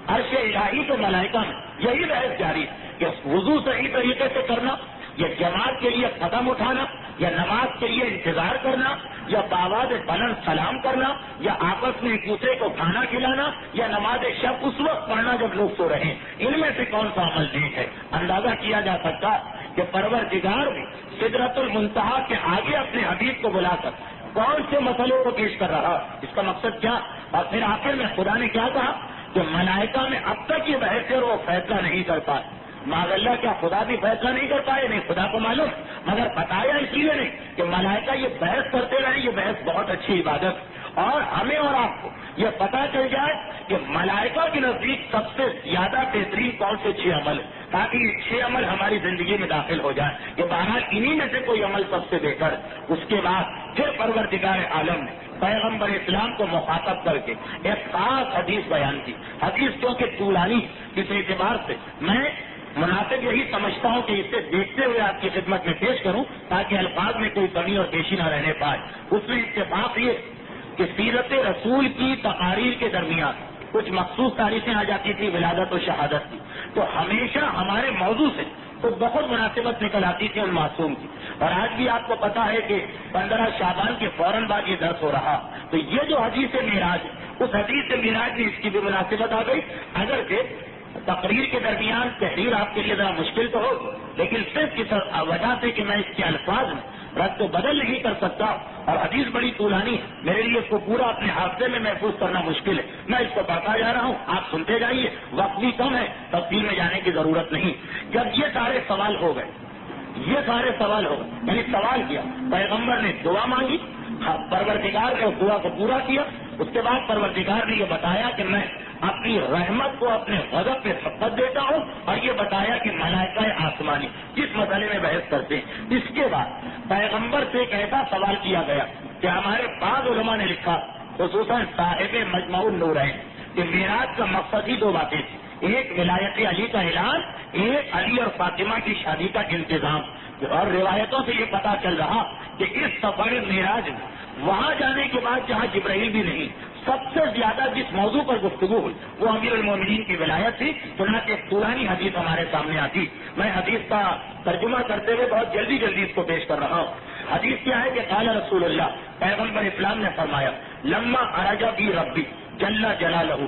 عرش الہی کے ملائکہ میں یہی بحث جاری کہ وضو صحیح طریقے سے کرنا، یا جماعت کے لیے قدم اٹھانا، یا نماز کے لیے انتظار کرنا، یا باواز بلند سلام کرنا، یا آپس میں ایک دوسرے کو کھانا کھلانا، یا نماز شب اس وقت پڑھنا جب لوگ سو رہے ہیں، ان میں سے کون سا عمل نیک ہے؟ اندازہ کیا جا سکتا کہ پروردگار بھی سدرۃ المنتہا کے آگے اپنے حبیب کو بلا کر کون سے مسئلوں کو پیش کر رہا، اس کا مقصد کیا؟ اور پھر آخر میں خدا نے کیا کہا کہ ملائکہ میں اب تک یہ بحث ہے وہ فیصلہ نہیں کر پائے۔ معاذ اللہ، کیا خدا بھی فیصلہ نہیں کر پائے؟ نہیں، خدا کو معلوم، مگر بتایا اس لیے نہیں کہ ملائکہ یہ بحث کرتے رہے، یہ بحث بہت اچھی عبادت، اور ہمیں اور آپ کو یہ پتا چل جائے کہ ملائکہ کے نزدیک سب سے زیادہ بہترین کون سے 6 عمل، تاکہ یہ 6 عمل ہماری زندگی میں داخل ہو جائے کہ بہرحال انہی میں سے کوئی عمل سب سے بہتر۔ اس کے بعد پھر پروردگار عالم نے پیغمبر اسلام کو مخاطب کر کے ایک خاص حدیث بیان کی۔ حدیث کیونکہ طولانی، اس اعتبار سے میں مناسب یہی سمجھتا ہوں کہ اسے دیکھتے ہوئے آپ کی خدمت میں پیش کروں تاکہ الفاظ میں کوئی کمی اور بیشی نہ رہنے پائے۔ اس میں اتفاق یہ کہ سیرت رسول کی تقاریر کے درمیان کچھ مخصوص تاریخیں آ جاتی تھی ولادت و شہادت کی، تو ہمیشہ ہمارے موضوع سے تو بہت مناسبت نکل آتی تھی ان معصوم کی۔ اور آج بھی آپ کو پتا ہے کہ 15 شعبان کے فوراً بعد یہ درس ہو رہا، تو یہ جو حدیث معراج ہے، اس حدیث معراج میں اس کی بھی مناسبت آ گئی۔ اگر کہ تقریر کے درمیان تحریر آپ کے لیے ذرا مشکل تو ہو، لیکن صرف اس وجہ سے کہ میں اس کے الفاظ میں رد و بدل نہیں کر سکتا اور حدیث بڑی طولانی ہے، میرے لیے اس کو پورا اپنے حافظے میں محفوظ کرنا مشکل ہے، میں اس کو پڑھتا جا رہا ہوں، آپ سنتے جائیے، وقت بھی کم ہے، تفصیل میں جانے کی ضرورت نہیں۔ جب یہ سارے سوال ہو گئے، یعنی سوال کیا، پیغمبر نے دعا مانگی، پروردگار نے اس دعا کو پورا کیا، اس کے بعد پروردگار نے یہ بتایا کہ میں اپنی رحمت کو اپنے غضب پہ سبقت دیتا ہوں، اور یہ بتایا کہ ملائکہ آسمانی جس مسئلے میں بحث کرتے ہیں۔ اس کے بعد پیغمبر سے ایک ایسا سوال کیا گیا کہ ہمارے بعض علماء نے لکھا، خصوصاً صاحب مجمع النورین، کہ معراج کا مقصد ہی 2 باتیں تھیں، ایک ولایت علی کا اعلان، ایک علی اور فاطمہ کی شادی کا انتظام۔ اور روایتوں سے یہ پتا چل رہا کہ اس سفر معراج میں وہاں جانے کے بعد جہاں جبرائیل بھی نہیں، سب سے زیادہ جس موضوع پر گفتگو ہوئی وہ امیر المومنین کی ولایت تھی۔ چنانچہ ایک پرانی حدیث ہمارے سامنے آتی، میں حدیث کا ترجمہ کرتے ہوئے بہت جلدی اس کو پیش کر رہا ہوں۔ حدیث کیا ہے کہ قال رسول اللہ، پیغمبر اسلام نے فرمایا، لما ارج بی ربی جل جلالہ،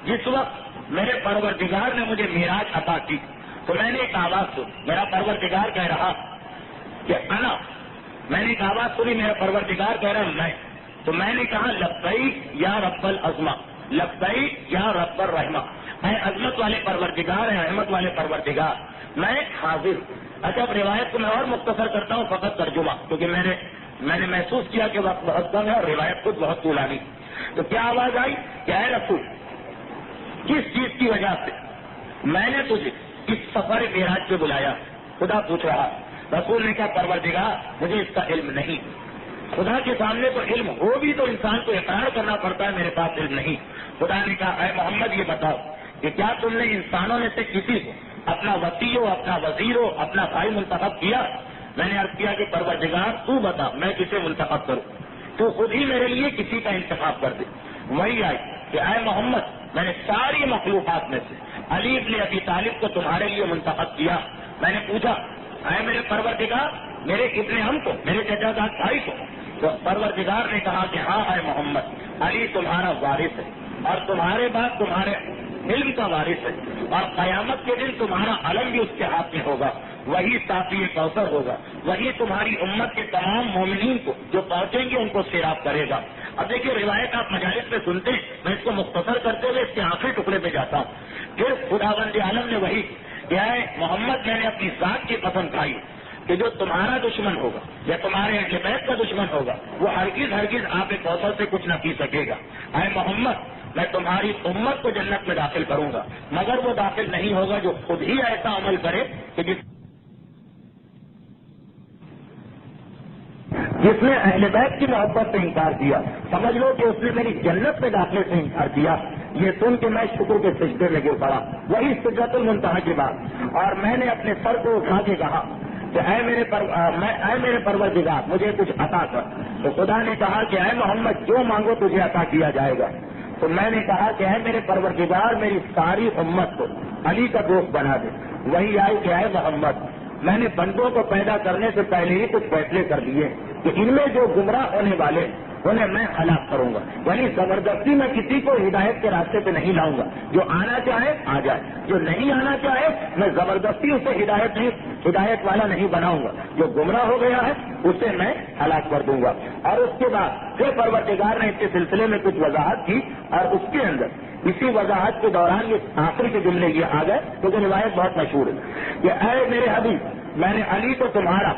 جس وقت میرے پروردگار نے مجھے معراج عطا کی تو میں نے ایک آواز سنی، میرا پروردگار کہہ رہا کہ انا، میں نے ایک آواز سنی، میرا پروردگار کہہ رہا میں، تو میں نے کہا لبیک یا رب العظمہ، لبیک یا رب الرحمہ، اے عظمت والے پروردگار، اے رحمت والے پروردگار، میں حاضر۔ اچھا، اب روایت کو میں اور مختصر کرتا ہوں، فقط ترجمہ، کیونکہ میں نے محسوس کیا کہ وقت بہت کم ہے اور روایت خود بہت طولانی۔ تو کیا آواز آئی کہ اے رسول، کس چیز کی وجہ سے میں نے تجھے اس سفر معراج پہ بلایا؟ خدا پوچھ رہا، رسول نے کہا پروردگار مجھے اس کا علم نہیں۔ خدا کے سامنے تو علم ہو بھی تو انسان کو اقرار کرنا پڑتا ہے میرے پاس علم نہیں۔ خدا نے کہا اے محمد یہ بتاؤ کہ کیا تم نے انسانوں میں سے کسی کو اپنا وسیع ہو، اپنا وزیر ہو، اپنا بھائی منتخب کیا؟ میں نے عرض کیا کہ پروردگار تو بتا میں کسے منتخب کروں، تو خود ہی میرے لیے کسی کا انتخاب کر دے۔ وہی آئی کہ اے محمد میں نے ساری مخلوقات میں سے علی ابن ابی طالب کو تمہارے لیے منتخب کیا۔ میں نے پوچھا اے میرے پروردگار میرے ابن ہم کو، میرے چچا زاد بھائی کو؟ تو پروردگار نے کہا کہ ہاں اے محمد، علی تمہارا وارث ہے اور تمہارے بعد تمہارے علم کا وارث ہے، اور قیامت کے دن تمہارا علم بھی اس کے ہاتھ میں ہوگا، وہی ساقی کوثر ہوگا، وہی تمہاری امت کے تمام مومنین کو جو پہنچیں گے ان کو سیراب کرے گا۔ اب دیکھیے روایت آپ مجالس میں سنتے ہیں، میں اس کو مختصر کرتے ہوئے اس کے آخری ٹکڑے پہ جاتا ہوں۔ پھر خداوند عالم نے وہی کہ اے محمد میں نے اپنی ذات کی قسم کھائی کہ جو تمہارا دشمن ہوگا یا تمہارے اہل بیت کا دشمن ہوگا وہ ہرگز آب کوثر سے کچھ نہ پی سکے گا۔ اے محمد میں تمہاری امت کو جنت میں داخل کروں گا، مگر وہ داخل نہیں ہوگا جو خود ہی ایسا عمل کرے کہ جس نے اہل بیت کی محبت سے انکار کیا، سمجھ لو کہ اس نے میری جنت میں داخلے سے انکار کیا۔ یہ سن کے میں شکر کے سجدے میں گر پڑا، وہی سدرۃ المنتہا کی بات، اور میں نے اپنے سر کو اٹھا کے کہا کہ اے میرے پروردگار مجھے کچھ عطا کر. تو خدا نے کہا کہ اے محمد جو مانگو تجھے عطا کیا جائے گا. تو میں نے کہا کہ اے میرے پروردگار میری ساری امت کو علی کا دوست بنا دے. وہی آئی کہ اے محمد میں نے بندوں کو پیدا کرنے سے پہلے ہی کچھ فیصلے کر دیے کہ ان میں جو گمراہ ہونے والے انہیں میں ہلاک کروں گا. یعنی زبردستی میں کسی کو ہدایت کے راستے پہ نہیں لاؤں گا. جو آنا چاہے آ جائے, جو نہیں آنا چاہے میں زبردستی اسے ہدایت والا نہیں بناؤں گا. جو گمراہ ہو گیا ہے اسے میں ہلاک کر دوں گا. اور اس کے بعد پھر پروردگار نے اس کے سلسلے میں کچھ وضاحت کی, اور اس کے اندر اسی وضاحت کے دوران یہ آخری کے جملے یہ آ گئے کیونکہ روایت بہت مشہور ہے کہ اے میرے حبیب میں نے علی کو تمہارا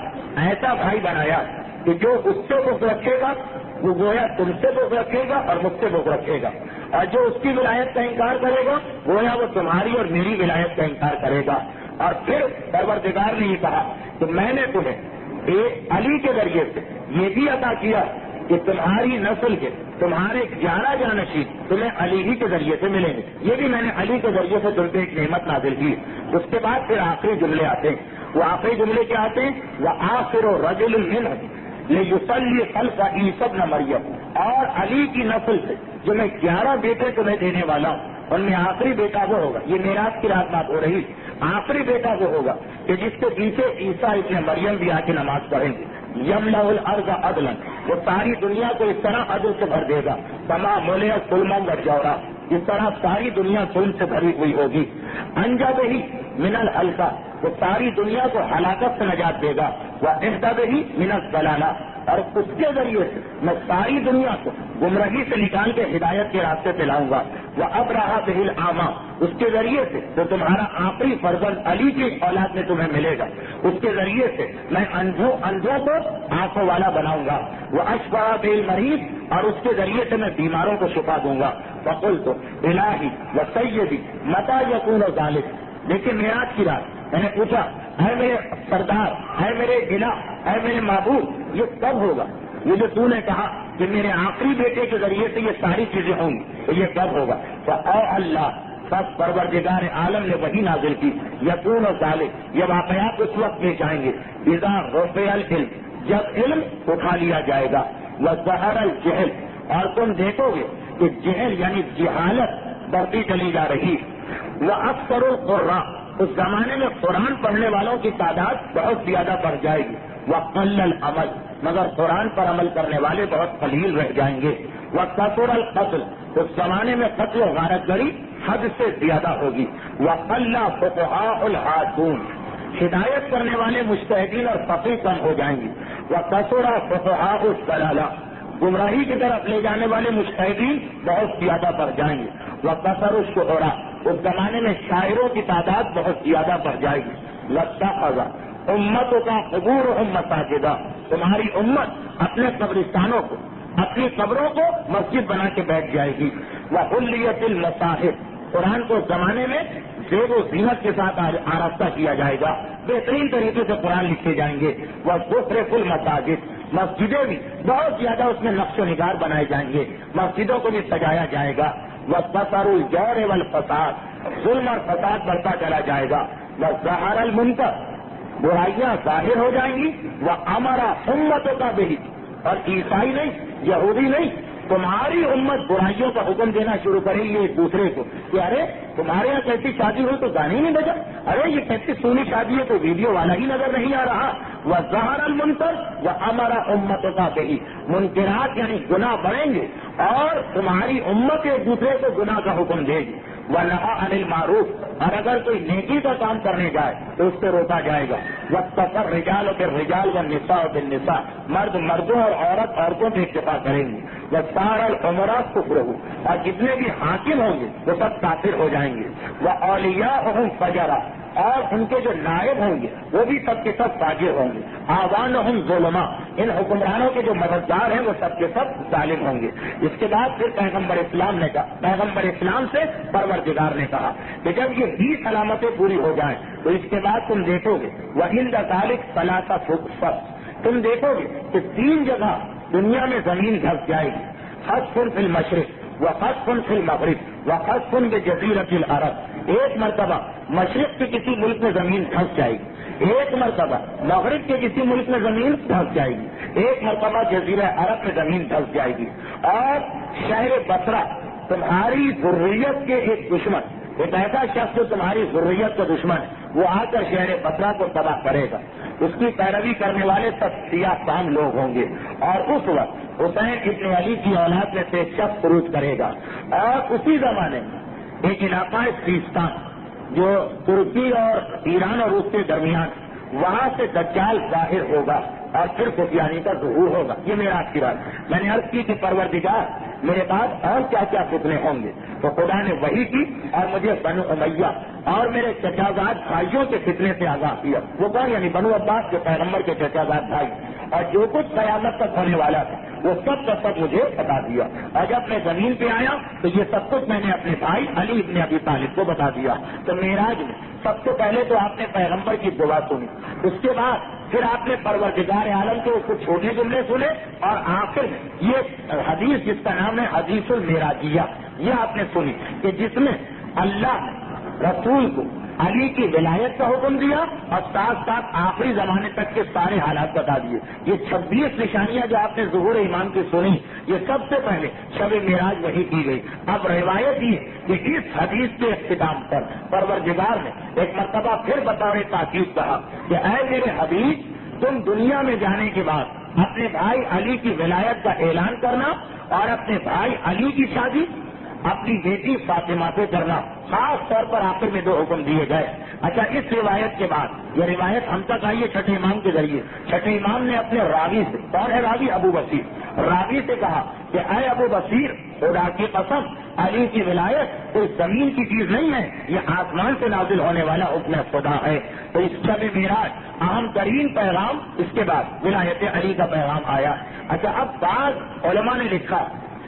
ایسا بھائی بنایا کہ جو اس سے بغض رکھے گا وہ گویا تم سے بغض رکھے گا اور مجھ سے بغض رکھے گا, اور جو اس کی ولایت کا انکار کرے گا گویا وہ تمہاری اور میری ولایت کا انکار کرے گا. اور پھر پروردگار نے یہ کہا کہ میں نے تمہیں علی کے ذریعے سے یہ بھی عطا کیا کہ تمہاری نسل کے تمہارے 11 جانشین تمہیں علی ہی کے ذریعے سے ملیں گے. یہ بھی میں نے علی کے ذریعے سے تم پہ ایک نعمت نازل کی. اس کے بعد پھر آخری جملے آتے ہیں. وہ آخری جملے کیا آتے ہیں؟ وہ آخر رجل منہم لیصلی خلف عیسی ابن مریم, اور علی کی نسل سے جو میں 11 بیٹے تمہیں دینے والا ہوں ان میں آخری بیٹا وہ ہوگا. یہ معراج کی رات بات ہو رہی. آخری بیٹا وہ ہوگا کہ جس کے پیچھے عیسیٰ ابن مریم بھی آ کے نماز پڑھیں گے. یملأ الارض عدلا, وہ ساری دنیا کو اس طرح عدل سے بھر دے گا. کما ملئت ظلما وجورا, اس طرح ساری دنیا ظلم سے بھری ہوئی ہوگی. انجب ہی من الحلقہ, وہ ساری دنیا کو ہلاکت سے نجات دے گا. وہ اہتب ہی من الضلالہ, اور اس کے ذریعے سے میں ساری دنیا کو گمراہی سے نکال کے ہدایت کے راستے پہ لاؤں گا. وہ اب رہا بہل عامہ, اس کے ذریعے سے جو تمہارا آخری فرزند علی کی اولاد میں تمہیں ملے گا اس کے ذریعے سے میں اندھوں کو آنکھوں والا بناؤں گا. وہ اشفا بہل مریض, اور اس کے ذریعے سے میں بیماروں کو شفا دوں گا. فقلت الہی و سیدی متی یکون ذلک, لیکن معراج کی رات میں نے پوچھا اے میرے سردار, اے میرے الہ, اے میرے معبود, یہ کب ہوگا؟ یہ جو تو نے کہا کہ میرے آخری بیٹے کے ذریعے سے یہ ساری چیزیں ہوں گی, تو یہ کب ہوگا؟ تو اے اللہ, سب پروردگار عالم نے وہی نازل کی. یکون ذالک, یہ واقعات اس وقت پیش آئیں گے اذا رفع العلم, جب علم اٹھا لیا جائے گا. وظہر الجہل, اور تم دیکھو گے کہ جہل یعنی جہالت بڑھتی چلی جا رہی. واکثر القراء, اس زمانے میں قرآن پڑھنے والوں کی تعداد بہت زیادہ بڑھ جائے گی. وقل العمل, مگر قرآن پر عمل کرنے والے بہت قلیل رہ جائیں گے. وکثر القتل, اس زمانے میں قتل و غارت گری حد سے زیادہ ہوگی. وقل فقہاء الحاکون, ہدایت کرنے والے مجتہدین اور فقیہ کم ہو جائیں گے. وکثر فقہاء الضلالہ, گمراہی کی طرف لے جانے والے مجتہدین بہت زیادہ بڑھ جائیں گے. وکثر الشعراء, اس زمانے میں شاعروں کی تعداد بہت زیادہ بڑھ جائے گی. واتخذ امتوں کا قبورہم مساجدا, تمہاری امت اپنے قبرستانوں کو, اپنی قبروں کو مسجد بنا کے بیٹھ جائے گی. وحلیت المصاحف, قرآن کو زمانے میں زیب و زینت کے ساتھ آراستہ کیا جائے گا, بہترین طریقے سے قرآن لکھے جائیں گے. وزخرف المساجد, مسجدیں بھی بہت زیادہ اس میں نقش و نگار بنائے جائیں گے, مسجدوں کو بھی سجایا جائے گا. وَانتَشَرُ الْجَوْرِ وَالْفَسَادِ, ظلم اور فساد بڑھتا چلا جائے گا. وَظَهَرَ الْمُنكَرُ, برائیاں ظاہر ہو جائیں گی. وَأَمَرَ أُمَّتُكَ بِهِ, اور عیسائی نہیں, یہودی نہیں, تمہاری امت برائیوں کا حکم دینا شروع کرے گی ایک دوسرے کو کہ ارے تمہارے یہاں کیسی شادی ہوئی تو گانے نہیں بجا, ارے یہ کیسی سونی شادی ہے تو ویڈیو والا ہی نظر نہیں آ رہا. وَظَهَرَ الْمُنكَرُ وَأَمَرَ أُمَّتُكَ بِهِ, منکرات یعنی گناہ بڑھیں گے اور تمہاری امت ایک دوسرے کو گناہ کا حکم دے گی. وَنَهَى عَنِ الْمَعْرُوفِ, اور اگر کوئی نیکی کا کام کرنے جائے تو اس سے روکا جائے گا. وَاتَّقَى الرِّجَالُ بِالرِّجَالِ وَالنِّسَاءُ بِالنِّسَاءِ, مرد مردوں اور عورتوں پہ اکتفا کریں گے. وَصَارَ الْأُمَرَاءُ كُفْرُهُ, اور جتنے بھی حاکم ہوں گے وہ سب کافر ہو جائیں گے. وَأَوْلِيَاؤُهُمْ فَجَرًا, اور ان کے جو نائب ہوں گے وہ بھی سب کے سب فاجر ہوں گے. آوانہم ظلما, ان حکمرانوں کے جو مددگار ہیں وہ سب کے سب ظالم ہوں گے. اس کے بعد پھر پیغمبر اسلام نے کہا, پیغمبر اسلام سے پروردگار نے کہا کہ جب یہ 20 علامتیں پوری ہو جائیں تو اس کے بعد تم دیکھو گے وَعِندَ ذَلِكَ ثَلَاثَ فَصْلٌ, تم دیکھو گے کہ 3 جگہ دنیا میں زمین دھس جائے گی. خسف فی المشرق, وخسف فی المغرب, وخسف بجزیرۃ العرب, ایک مرتبہ مشرق کے کسی ملک میں زمین دھس جائے گی, ایک مرتبہ مغرب کے کسی ملک میں زمین دھنس جائے گی، ایک مرتبہ جزیرہ عرب میں زمین دھنس جائے گی، اور شہر بصرہ تمہاری ذریت کے ایک دشمن، ایک ایسا شخص جو تمہاری ذریت کا دشمن ہے، وہ آ کر شہر بصرہ کو تباہ کرے گا، اس کی پیروی کرنے والے سب سیاہ فام لوگ ہوں گے، اور اس وقت حسین ابن علی کی اولاد میں سے ایک شخص خروج کرے گا، اور اسی زمانے میں ایک علاقہ ہے سیستان جو ترکی اور ایران اور روس کے درمیان، وہاں سے دجال ظاہر ہوگا اور پھر سفیانی کا ظہور ہوگا۔ یہ میرا کی بات، میں نے عرض کی کہ پروردگار میرے بعد اور کیا کیا فتنے ہوں گے، تو خدا نے وہی کی اور مجھے بنو امیہ اور میرے چچازاد بھائیوں کے فتنے سے آگاہ کیا۔ وہ کون؟ یعنی بنو عباس کے پیغمبر کے چچازاد بھائی، اور جو کچھ قیامت تک ہونے والا تھا وہ سب کا سب مجھے بتا دیا، اور جب میں زمین پہ آیا تو یہ سب کچھ میں نے اپنے بھائی علی ابن ابی طالب کو بتا دیا۔ تو معراج میں سب سے پہلے تو آپ نے پیغمبر کی دعا سنی، اس کے بعد پھر آپ نے پروردگار عالم کے کچھ چھوٹے جملے سنے، اور آخر میں یہ حدیث جس کا نام ہے حدیث المعراجیہ، یہ آپ نے سنی کہ جس میں اللہ نے رسول کو علی کی ولایت کا حکم دیا اور ساتھ ساتھ آخری زمانے تک کے سارے حالات بتا دیے۔ یہ 26 نشانیاں جو آپ نے ظہور ایمان کی سنی، یہ سب سے پہلے شب معراج وحی کی گئی۔ اب روایت یہ کہ اس حدیث کے اختتام پر پروردگار نے ایک مرتبہ پھر بطور تاکید کہا کہ اے میرے حبیب، تم دنیا میں جانے کے بعد اپنے بھائی علی کی ولایت کا اعلان کرنا اور اپنے بھائی علی کی شادی اپنی بیٹی فاطمہ سے کرنا، خاص طور پر آخر میں 2 حکم دیے گئے۔ اچھا، اس روایت کے بعد یہ روایت ہم تک آئی ہے چھٹے امام کے ذریعے۔ چھٹے امام نے اپنے راوی سے، کون ہے راوی؟ ابو بصیر، راوی سے کہا کہ اے ابو بصیر، خدا کی قسم علی کی ولایت کوئی زمین کی چیز نہیں ہے، یہ آسمان سے نازل ہونے والا حکم خدا ہے۔ تو اس شب معراج اہم ترین پیغام، اس کے بعد ولایت علی کا پیغام آیا۔ اچھا، اب بعض علماء نے لکھا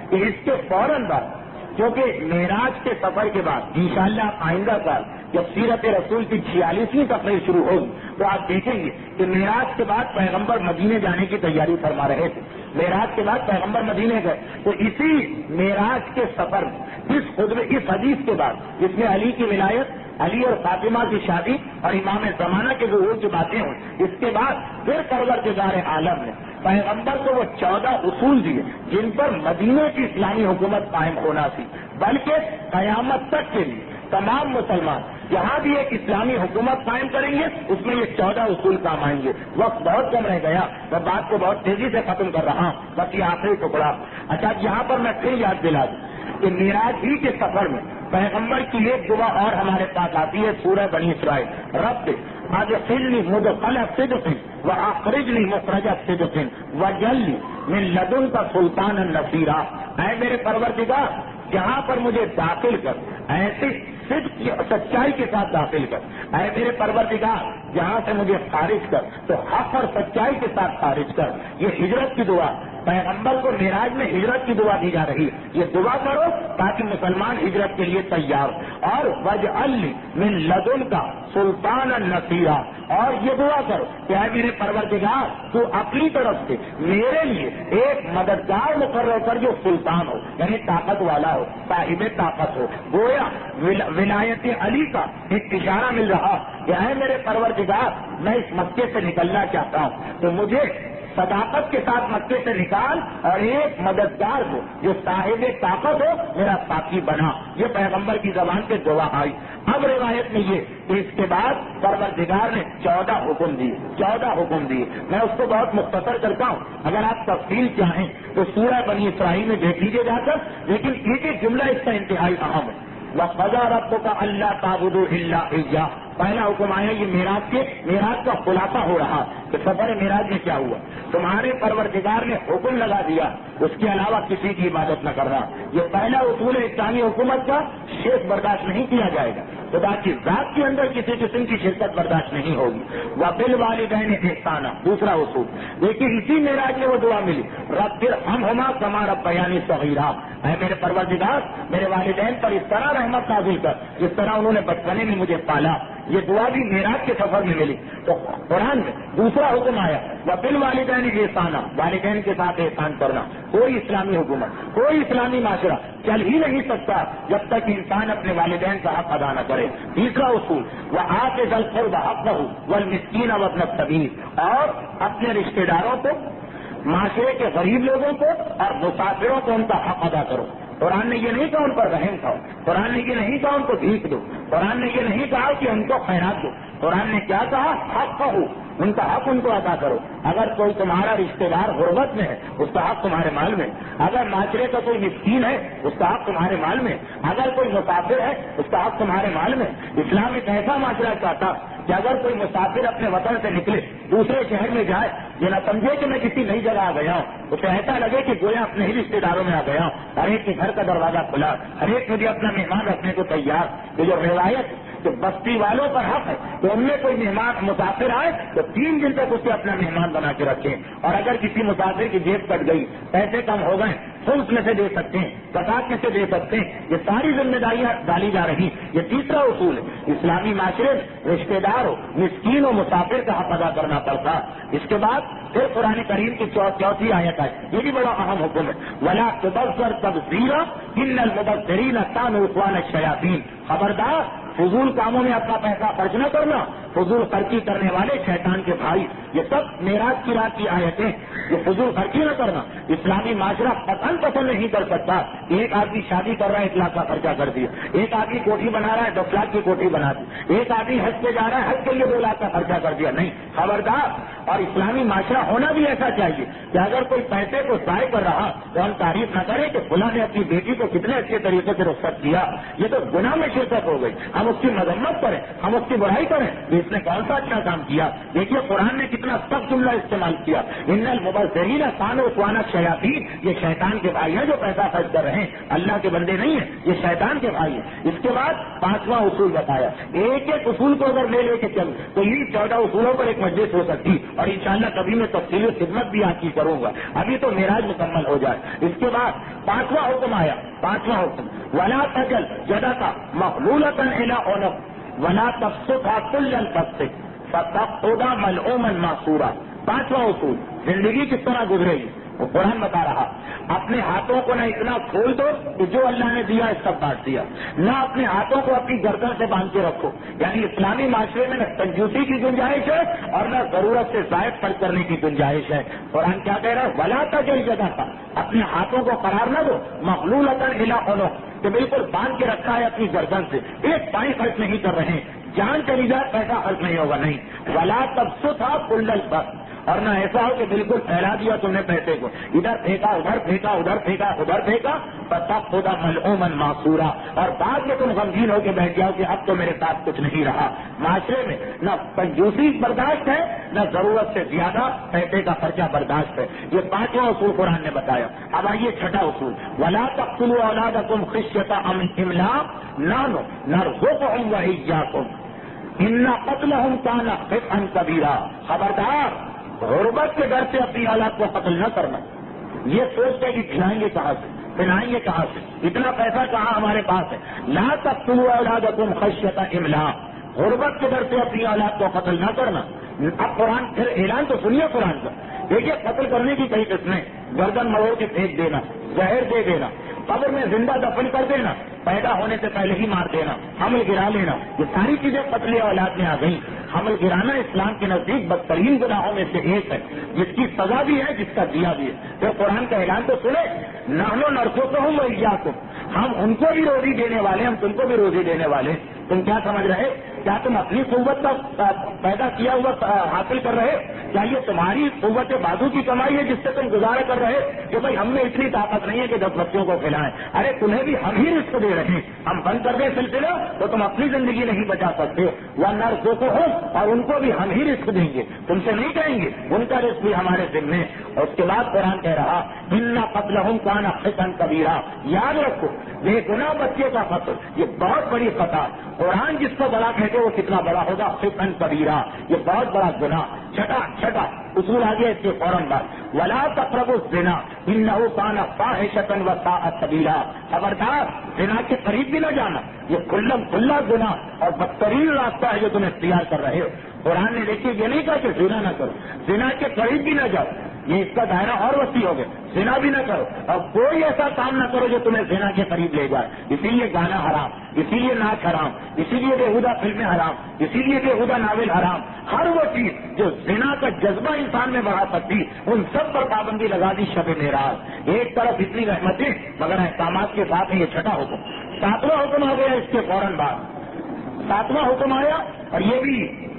کہ اس کے فوراً بعد، کیونکہ معراج کے سفر کے بعد انشاءاللہ آئندہ سال جب سیرت رسول کی 46ویں تقریر شروع ہوگی تو آپ دیکھیں گے کہ معراج کے بعد پیغمبر مدینے جانے کی تیاری فرما رہے تھے۔ معراج کے بعد پیغمبر مدینے گئے، تو اسی معراج کے سفر میں اس حدیث کے بعد جس میں علی کی ولایت، علی اور فاطمہ کی شادی اور امام زمانہ کے ظہور کی باتیں ہوئی، اس کے بعد پھر پروردگار عالم نے پیغمبر کو وہ 14 اصول دیے جن پر مدینے کی اسلامی حکومت قائم ہونا تھی، بلکہ قیامت تک کے لیے تمام مسلمان جہاں بھی ایک اسلامی حکومت قائم کریں گے اس میں یہ 14 اصول کام آئیں گے۔ وقت بہت کم رہ گیا، میں بات کو بہت تیزی سے ختم کر رہا ہوں، بس یہ آخری ٹکڑا۔ اچھا، یہاں پر میں پھر یاد دلا دوں کہ معراج ہی کے سفر میں پیغمبر کی ایک دعا اور ہمارے پاس آتی ہے سورہ بنی اسرائیل، رب ادخلنی مدخل صدق واخرجنی مخرج صدق واجعلنی من لدنک سلطانا نصیرا۔ اے میرے پروردگار، جہاں پر مجھے داخل کر ایسی صدق سچائی کے ساتھ داخل کر، اے میرے پروردگار جہاں سے مجھے خارج کر تو حق اور سچائی کے ساتھ خارج کر۔ یہ ہجرت کی دعا، پیغمبر کو معراج میں ہجرت کی دعا دی جا رہی ہے، یہ دعا کرو تاکہ مسلمان ہجرت کے لیے تیار۔ اور وجعلنی من لدنک سلطانا نصیرا، اور یہ دعا کرو کہ اے میرے پروردگار تو اپنی طرف سے میرے لیے ایک مددگار مقرر کر جو سلطان ہو، یعنی طاقت والا ہو، صاحب طاقت ہو۔ گویا ولایت علی کا ایک اشارہ مل رہا کہ اے میرے پروردگار، میں اس مکے سے نکلنا چاہتا ہوں تو مجھے صداقت کے ساتھ مکے سے نکال، اور ایک مددگار ہو جو صاحب طاقت ہو میرا ساتھی بنا۔ یہ پیغمبر کی زبان سے دعا آئی۔ اب روایت میں یہ کہ اس کے بعد پروردگار نے 14 حکم دیے، 14 حکم دیے۔ میں اس کو بہت مختصر کرتا ہوں، اگر آپ تفصیل چاہیں تو سورہ بنی اسرائیل میں دیکھ لیجیے جا کر، لیکن ایک ایک جملہ اس کا انتہائی اہم ہے۔ وَقَضَىٰ رَبُّكَ أَلَّا تَعْبُدُوا إِلَّا إِيَّاهُ۔ پہلا حکم آیا، یہ معراج کا خلاصہ ہو رہا کہ سفر معراج میں کیا ہوا۔ تمہارے پروردگار نے حکم لگا دیا اس کے علاوہ کسی کی عبادت نہ کرنا۔ یہ پہلا اصول اسلامی حکومت کا، شرک برداشت نہیں کیا جائے گا، خدا کی ذات کے اندر کسی قسم کی شرکت برداشت نہیں ہوگی۔ وَبِالْوَالِدَيْنِ إِحْسَانًا، دوسرا اصول۔ دیکھیے اسی معراج میں وہ دعا ملی، رَبِّ ارْحَمْهُمَا كَمَا رَبَّيَانِي صَغِيرًا۔ اے میرے پروردگار، میرے والدین پر اس طرح رحمت نازل کر جس طرح انہوں نے بچپنے میں مجھے پالا۔ یہ دعا بھی معراج کے سفر میں ملی. تو قرآن میں دوسرا حکم آیا وبالوالدین احسانا، والدین کے ساتھ احسان کرنا. کوئی اسلامی حکومت، کوئی اسلامی معاشرہ چل ہی نہیں سکتا جب تک انسان اپنے والدین کا حق ادا نہ کرے. تیسرا اصول وآت ذی القربى حقہ والمسکین وابن السبیل، اور اپنے رشتے داروں کو، معاشرے کے غریب لوگوں کو اور مسافروں کو ان کا حق ادا کرو. قرآن نے یہ نہیں کہا ان پر رحم کھاؤ، قرآن نے یہ نہیں کہا ان کو بھیک دو، قرآن نے یہ نہیں کہا کہ ان کو خیرات دو. قرآن نے کیا کہا؟ حق کہو، ان کا حق ان کو ادا کرو. اگر کوئی تمہارا رشتے دار غربت میں ہے اس کا حق تمہارے مال میں، اگر معاشرے کا کوئی مسکین ہے اس کا حق تمہارے مال میں، اگر کوئی مسافر ہے اس کا حق تمہارے مال میں. اسلام ایک ایسا معاشرہ چاہتا کہ اگر کوئی مسافر اپنے وطن سے نکلے دوسرے شہر میں جائے، یہ نہ سمجھے کہ میں کسی نئی جگہ آ گیا ہوں، اسے ایسا لگے کہ گویا اپنے ہی رشتے داروں میں آ گیا ہوں. ہر ایک کے گھر کا دروازہ کھلا، ہر ایک مجھے اپنا مہمان رکھنے کو تیار. یہ جو روایت تو بستی والوں پر حق ہے تو ان میں کوئی مہمان مسافر آئے تو 3 دن تک اسے اپنا مہمان بنا کے رکھیں. اور اگر کسی مسافر کی جیب کٹ گئی، پیسے کم ہو گئے، خلص میں سے دے سکتے ہیں، زکات میں سے دے سکتے ہیں. یہ ساری ذمہ داریاں ڈالی جا رہی. یہ تیسرا اصول ہے. اسلامی معاشرے رشتے دار ہو، مسکین و مسافر کا حق ادا کرنا پڑتا. اس کے بعد پھر قرآن کریم کی 4 آیت آئی، یہ بھی بڑا اہم حکم ہے. ولا تبذر تبذیرا ان المبذرین کانوا اخوان الشیاطین. خبردار، فضول کاموں میں اپنا پیسہ خرچ نہ کرنا، فضول خرچی کرنے والے شیطان کے بھائی. یہ سب معراج کی رات کی آیتیں. یہ فضول خرچی نہ کرنا. اسلامی معاشرہ پسند نہیں کر سکتا. ایک آدمی شادی کر رہا ہے 1 لاکھ کا خرچہ کر دیا، ایک آدمی کوٹھی بنا رہا ہے 10 لاکھ کی کوٹھی بنا دی، ایک آدمی حج پہ جا رہا ہے حج کے لیے 2 لاکھ کا خرچہ کر دیا. نہیں، خبردار. اور اسلامی معاشرہ ہونا بھی ایسا چاہیے کہ اگر کوئی پیسے کو ضائع کر رہا تو ہم تعریف نہ کریں کہ فلاں نے اپنی بیٹی کو کتنے اچھے طریقے سے رخصت کیا، یہ تو گناہ میں شرکت ہو گئی. ہم اس کی مذمت کریں، ہم اس کی برائی کریں کہ اس نے کون سا اچھا کام کیا. دیکھیے قرآن نے کتنا سخت جملہ استعمال کیا، ان المبذرین کانوا اخوان الشیاطین. یہ شیطان کے بھائی ہیں جو پیسہ خرچ کر رہے ہیں، اللہ کے بندے نہیں ہیں، یہ شیطان کے بھائی ہیں. اس کے بعد 5واں اصول بتایا. ایک ایک اصول کو اگر لے کے چل تو یہ 14 اصولوں پر ایک مجلس ہو سکتی، اور انشاءاللہ کبھی میں تفصیلی خدمت بھی آپ کی کروں گا. ابھی تو معراج مکمل ہو جائے. اس کے بعد 5واں حکم آیا. 5واں حکم ولا تجل یدک مغلولۃ الی عنق ولا تبسطها کل البسط فتقعد ملعوما محصورا. 5واں اصول زندگی کس طرح گزرے گی وہ قرآن بتا رہا. اپنے ہاتھوں کو نہ اتنا کھول دو کہ جو اللہ نے دیا اس سب بانٹ دیا، نہ اپنے ہاتھوں کو اپنی گردن سے باندھ کے رکھو. یعنی اسلامی معاشرے میں نہ کنجوسی کی گنجائش ہے اور نہ ضرورت سے زائد خرچ کرنے کی گنجائش ہے. قرآن کیا کہہ رہا ہے؟ ولا تجل یدک، اپنے ہاتھوں کو قرار نہ دو مغلولۃ الی عنق، کہ بالکل باندھ کے رکھا ہے اپنی گردن سے، ایک پانی خرچ نہیں کر رہے ہیں، جان چلی جائے پیسہ خرچ نہیں ہوگا. نہیں، ولا تبسطها کل البسط، اور نہ ایسا ہو کہ بالکل پھیلا دیا تم نے پیسے کو، ادھر پھینکا ادھر پھینکا ادھر پھینکا ادھر پھینکا، فتقعد ملعوما محصورا، اور بعد میں تم غمگین ہو کے بیٹھ جاؤ کہ اب تو میرے ساتھ کچھ نہیں رہا. معاشرے میں نہ کنجوسی برداشت ہے نہ ضرورت سے زیادہ پیسے کا خرچہ برداشت ہے. یہ 5واں اصول قرآن نے بتایا. اب آئیے 6واں اصول ولا تقتلوا اولادکم خشیۃ املاق نحن نرزقهم وإیاکم ان قتلهم کان خطئا کبیرا. خبردار، غربت کے ڈر سے اپنی اولاد کو قتل نہ کرنا. یہ سوچتے کہ کھلائیں گے کہاں سے، پہنائیں گے کہاں سے، اتنا پیسہ کہاں ہمارے پاس ہے. لا تقتلوا اولادکم خشیۃ املاق، غربت کے ڈر سے اپنی اولاد کو قتل نہ کرنا. اب قرآن پھر اعلان تو سنیے قرآن کا. دیکھیے قتل کرنے کی کئی قسمیں: گردن مروڑ کے پھینک دینا، زہر دے دینا، قبر میں زندہ دفن کر دینا، پیدا ہونے سے پہلے ہی مار دینا، حمل گرا لینا. یہ ساری چیزیں قتل اولاد میں آ گئی. حمل گرانا اسلام کے نزدیک بدترین گناہوں میں سے ایک ہے، جس کی سزا بھی ہے جس کا دیا بھی ہے. تو قرآن کا اعلان تو سنے، نحن نرزقهم وإیاکم، ہم ان کو بھی روزی دینے والے، ہم تم کو بھی روزی دینے والے. تم کیا سمجھ رہے؟ کیا تم اپنی قوت کا پیدا کیا ہوا حاصل کر رہے؟ کیا یہ تمہاری قوت بازو کی کمائی ہے جس سے تم گزارا کر رہے کہ بھائی ہم میں اتنی طاقت نہیں ہے کہ 10 بچوں کو کھلائیں؟ ارے تمہیں بھی ہم ہی رزق دے رہے ہیں. ہم بند کر دیں سلسلہ تو تم اپنی زندگی نہیں بچا سکتے. وَنَرْزُقُهُمْ، اور ان کو بھی ہم ہی رزق دیں گے، تم سے نہیں کہیں گے، ان کا رزق بھی ہمارے ذمے. اور اس کے بعد قرآن کہہ رہا إِنَّ قَتْلَهُمْ كَانَ خِطْئًا كَبِيرًا. یاد رکھو، بے گناہ بچے کا قتل یہ بہت بڑی خطا. قرآن جس کو بڑا کہتے وہ کتنا بڑا ہوگا، خطأ کبیرہ، یہ بہت بڑا گناہ. چھٹا اصول آ گیا اس کے فوراً بعد ولا تقربوا الزنا انہ کان فاحشۃ وساء سبیلا، خبردار زنا کے قریب بھی نہ جانا، یہ کھلا زنا اور بدترین راستہ ہے جو تم اختیار کر رہے ہو۔ قرآن نے دیکھیے یہ نہیں کہا کہ زنا نہ کرو، زنا کے قریب بھی نہ جاؤ، یہ اس کا دائرہ اور وسیع ہو گیا، زنا بھی نہ کرو اور کوئی ایسا کام نہ کرو جو تمہیں زنا کے قریب لے جائے۔ اسی لیے گانا حرام، اسی لیے ناچ حرام، اسی لیے بےہودہ فلمیں حرام، اسی لیے بےہودہ ناول حرام، ہر وہ چیز جو زنا کا جذبہ انسان میں بڑھا سکتی ان سب پر پابندی لگا دی شب معراج۔ ایک طرف اتنی رحمتیں مگر احکامات کے ساتھ یہ چھٹا حکم، ساتواں حکم آ گیا اس کے فوراً بعد، ساتواں حکم آیا اور یہ بھی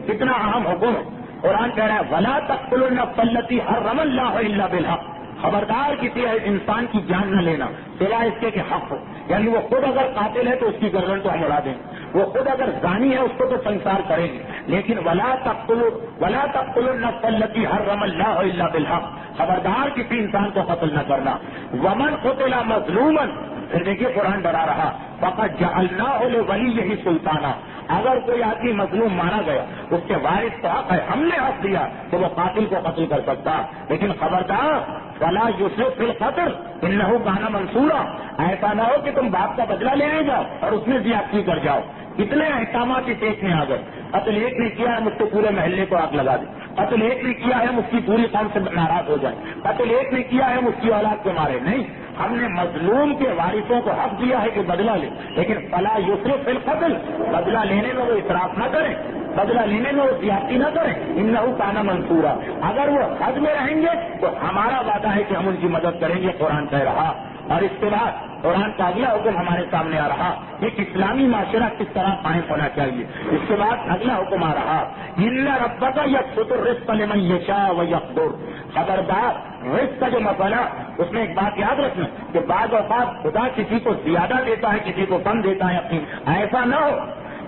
کتنا اہم حکم ہے۔ قرآن کہہ رہا ہے ولا تقتلوا النفس التي حرم الله الا بالحق، خبردار کسی انسان کی جان نہ لینا سوائے اس کے کہ حق ہو، یعنی وہ خود اگر قاتل ہے تو اس کی گردن تو ہم اڑا دیں گے، وہ خود اگر زانی ہے اس کو تو سنسار کریں گے، لیکن ولا تقتلوا النفس التي حرم الله الا بالحق، خبردار کسی انسان کو قتل نہ کرنا۔ ومن قتل مظلوما، پھر دیکھیے قرآن ڈرا رہا فقد جعلناه لوليه سلطانا، اگر کوئی آدمی مظلوم مارا گیا اس کے وارث کا حق ہے، ہم نے حق دیا تو وہ قاتل کو قتل کر سکتا، لیکن خبردار ولا یسرف فی القتل انہ کان منصورا، ایسا نہ ہو کہ تم باپ کا بدلہ لینے جاؤ اور اس میں زیادتی کر جاؤ۔ کتنے احکامات اس ایک میں آ گئے، قتل ایک نے کیا ہے مجھ سے پورے محلے کو آگ لگا دے، قتل ایک نے کیا ہے مجھ کی پوری قوم سے ناراض ہو جائے، قتل ایک نے کیا ہے مجھ کی اولاد کو مارے، نہیں، ہم نے مظلوم کے وارثوں کو حق دیا ہے کہ بدلہ لے، لیکن فلا یسرف فی القتل، بدلہ لینے میں وہ اسراف نہ کریں، بدلہ لینے میں وہ زیادتی نہ کریں، انہ کان منصورا، اگر وہ حد میں رہیں گے تو ہمارا وعدہ ہے کہ ہم ان کی مدد کریں گے، قرآن کہہ رہا۔ اور اس کے بعد قرآن کا اگلا حکم ہمارے سامنے آ رہا، ایک اسلامی معاشرہ کس طرح قائم ہونا چاہیے۔ اس کے بعد اگلا حکم آ رہا ان ربک یبسط الرزق لمن یشاء ویقدر، خبردار رزق کا جو مسئلہ اس میں ایک بات یاد رکھنا کہ بعض اوقات خدا کسی کو زیادہ دیتا ہے کسی کو کم دیتا ہے، اپنی ایسا نہ ہو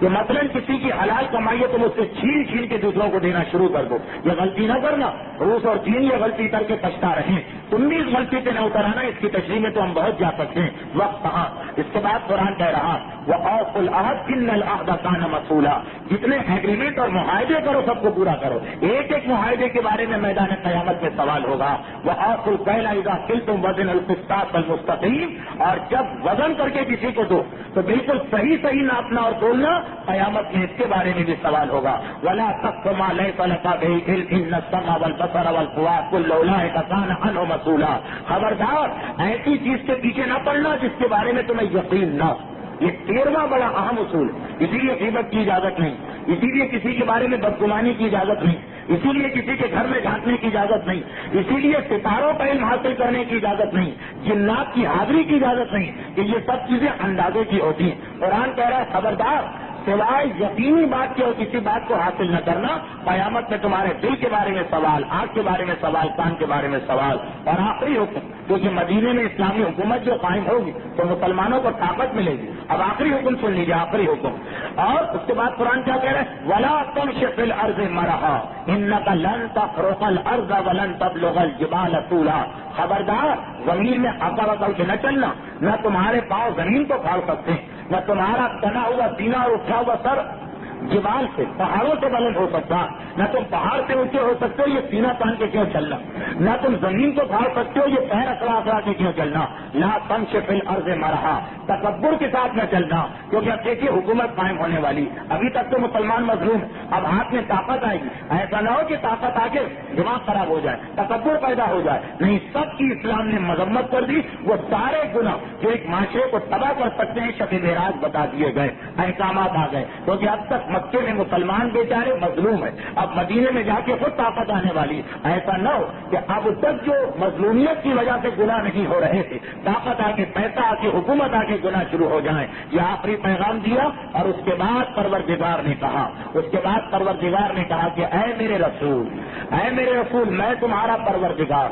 کہ مثلا کسی کی حلال کمائی ہے تم اس سے چھین چھین کے دوسروں کو دینا شروع کر دو، یہ غلطی نہ کرنا، روس اور چین یہ غلطی کر کے پچھتا رہے، تم بھی اس غلطی سے نہ اتر آنا، اس کی تشریح میں تو ہم بہت جا سکتے ہیں، وقت کہاں۔ اس کے بعد قرآن کہہ رہا وَأَوْفُوا الْعَهْدَ إِنَّ الْعَهْدَ كَانَ مَسْئُولًا، جتنے ایگریمنٹ اور معاہدے کرو سب کو پورا کرو، ایک ایک معاہدے کے بارے میں میدان قیامت میں سوال ہوگا۔ وَأَوْفُوا الْكَيْلَ إِذَا كِلْتُمْ وَزِنُوا الْقِسْطَاسَ الْمُسْتَقِيمَ، اور جب وزن کر کے کسی کو دو تو بالکل صحیح ناپنا اور تولنا، قیامت میں اس کے بارے میں بھی سوال ہوگا۔ وَلَا تَقْفُ مَا لَيْسَ لَكَ بِهِ عِلْمٌ إِنَّ السَّمْعَ وَالْبَصَرَ وَالْفُؤَادَ كُلُّ أُولَٰئِكَ كَانَ عَنْهُ مسؤولا، خبردار ایسی چیز کے پیچھے نہ پڑنا جس کے بارے میں تمہیں یقین نہ ہو۔ یہ 13واں بڑا اہم اصول، اسی لیے غیبت کی اجازت نہیں، اسی لیے کسی کے بارے میں بدگمانی کی اجازت نہیں، اسی لیے کسی کے گھر میں جھانکنے کی اجازت نہیں، اسی لیے ستاروں کا علم حاصل کرنے کی اجازت نہیں، جنات کی حاضری کی اجازت نہیں، کہ یہ سب چیزیں اندازے کی ہوتی ہیں۔ قرآن کہہ رہا ہے خبردار سوائے یقینی بات کے اور کسی بات کو حاصل نہ کرنا، قیامت میں تمہارے دل کے بارے میں سوال، آنکھ کے بارے میں سوال، کان کے بارے میں سوال۔ اور آخری حکم، کیونکہ مدینے میں اسلامی حکومت جو قائم ہوگی تو مسلمانوں کو طاقت ملے گی۔ اب آخری حکم سن لیجیے، آخری حکم، اور اس کے بعد قرآن کیا کہہ رہے ہیں وَلَا تَمْشِ فِي الْأَرْضِ مَرَحًا إِنَّكَ لَن تَخْرِقَ الْأَرْضَ وَلَن تَبْلُغَ الْجِبَالَ طُولًا، خبردار زمین میں اکڑ کے نہ چلنا، نہ تمہارے پاؤں زمین کو پھاڑ سکتے ہیں، نہ تمہارا تنا ہوا سینہ اور اٹھا ہوا سر جبال سے پہاڑوں سے بلند ہو سکتا، نہ تم پہاڑ سے اونچے ہو سکتے ہو یہ سینہ تان کے کیوں چلنا، نہ تم زمین کو پھاڑ سکتے ہو یہ پیر اکڑا اکڑا کے کیوں چلنا، لا تمشِ فی الارض مرحا، تکبر کے ساتھ نہ چلنا، کیونکہ اب دیکھیے حکومت قائم ہونے والی، ابھی تک تو مسلمان مظلوم، اب ہاتھ میں طاقت آئے گی، ایسا نہ ہو کہ طاقت آ کے دماغ خراب ہو جائے، تکبر پیدا ہو جائے، نہیں، سب کی اسلام نے مذمت کر دی، وہ سارے گناہ جو ایک معاشرے کو تباہ کر سکتے ہیں شب معراج بتا دیے گئے، احکامات آ گئے، کیونکہ اب تک مکے میں مسلمان بیچارے مظلوم ہے، اب مدینے میں جا کے خود طاقت آنے والی، ایسا نہ ہو کہ اب تک جو مظلومیت کی وجہ سے گناہ نہیں ہو رہے تھے، طاقت آ کے، پیسہ آ کے، حکومت آ کے گناہ شروع ہو جائیں۔ یہ آخری پیغام دیا، اور اس کے بعد پروردگار نے کہا، کہ اے میرے رسول میں تمہارا پروردگار،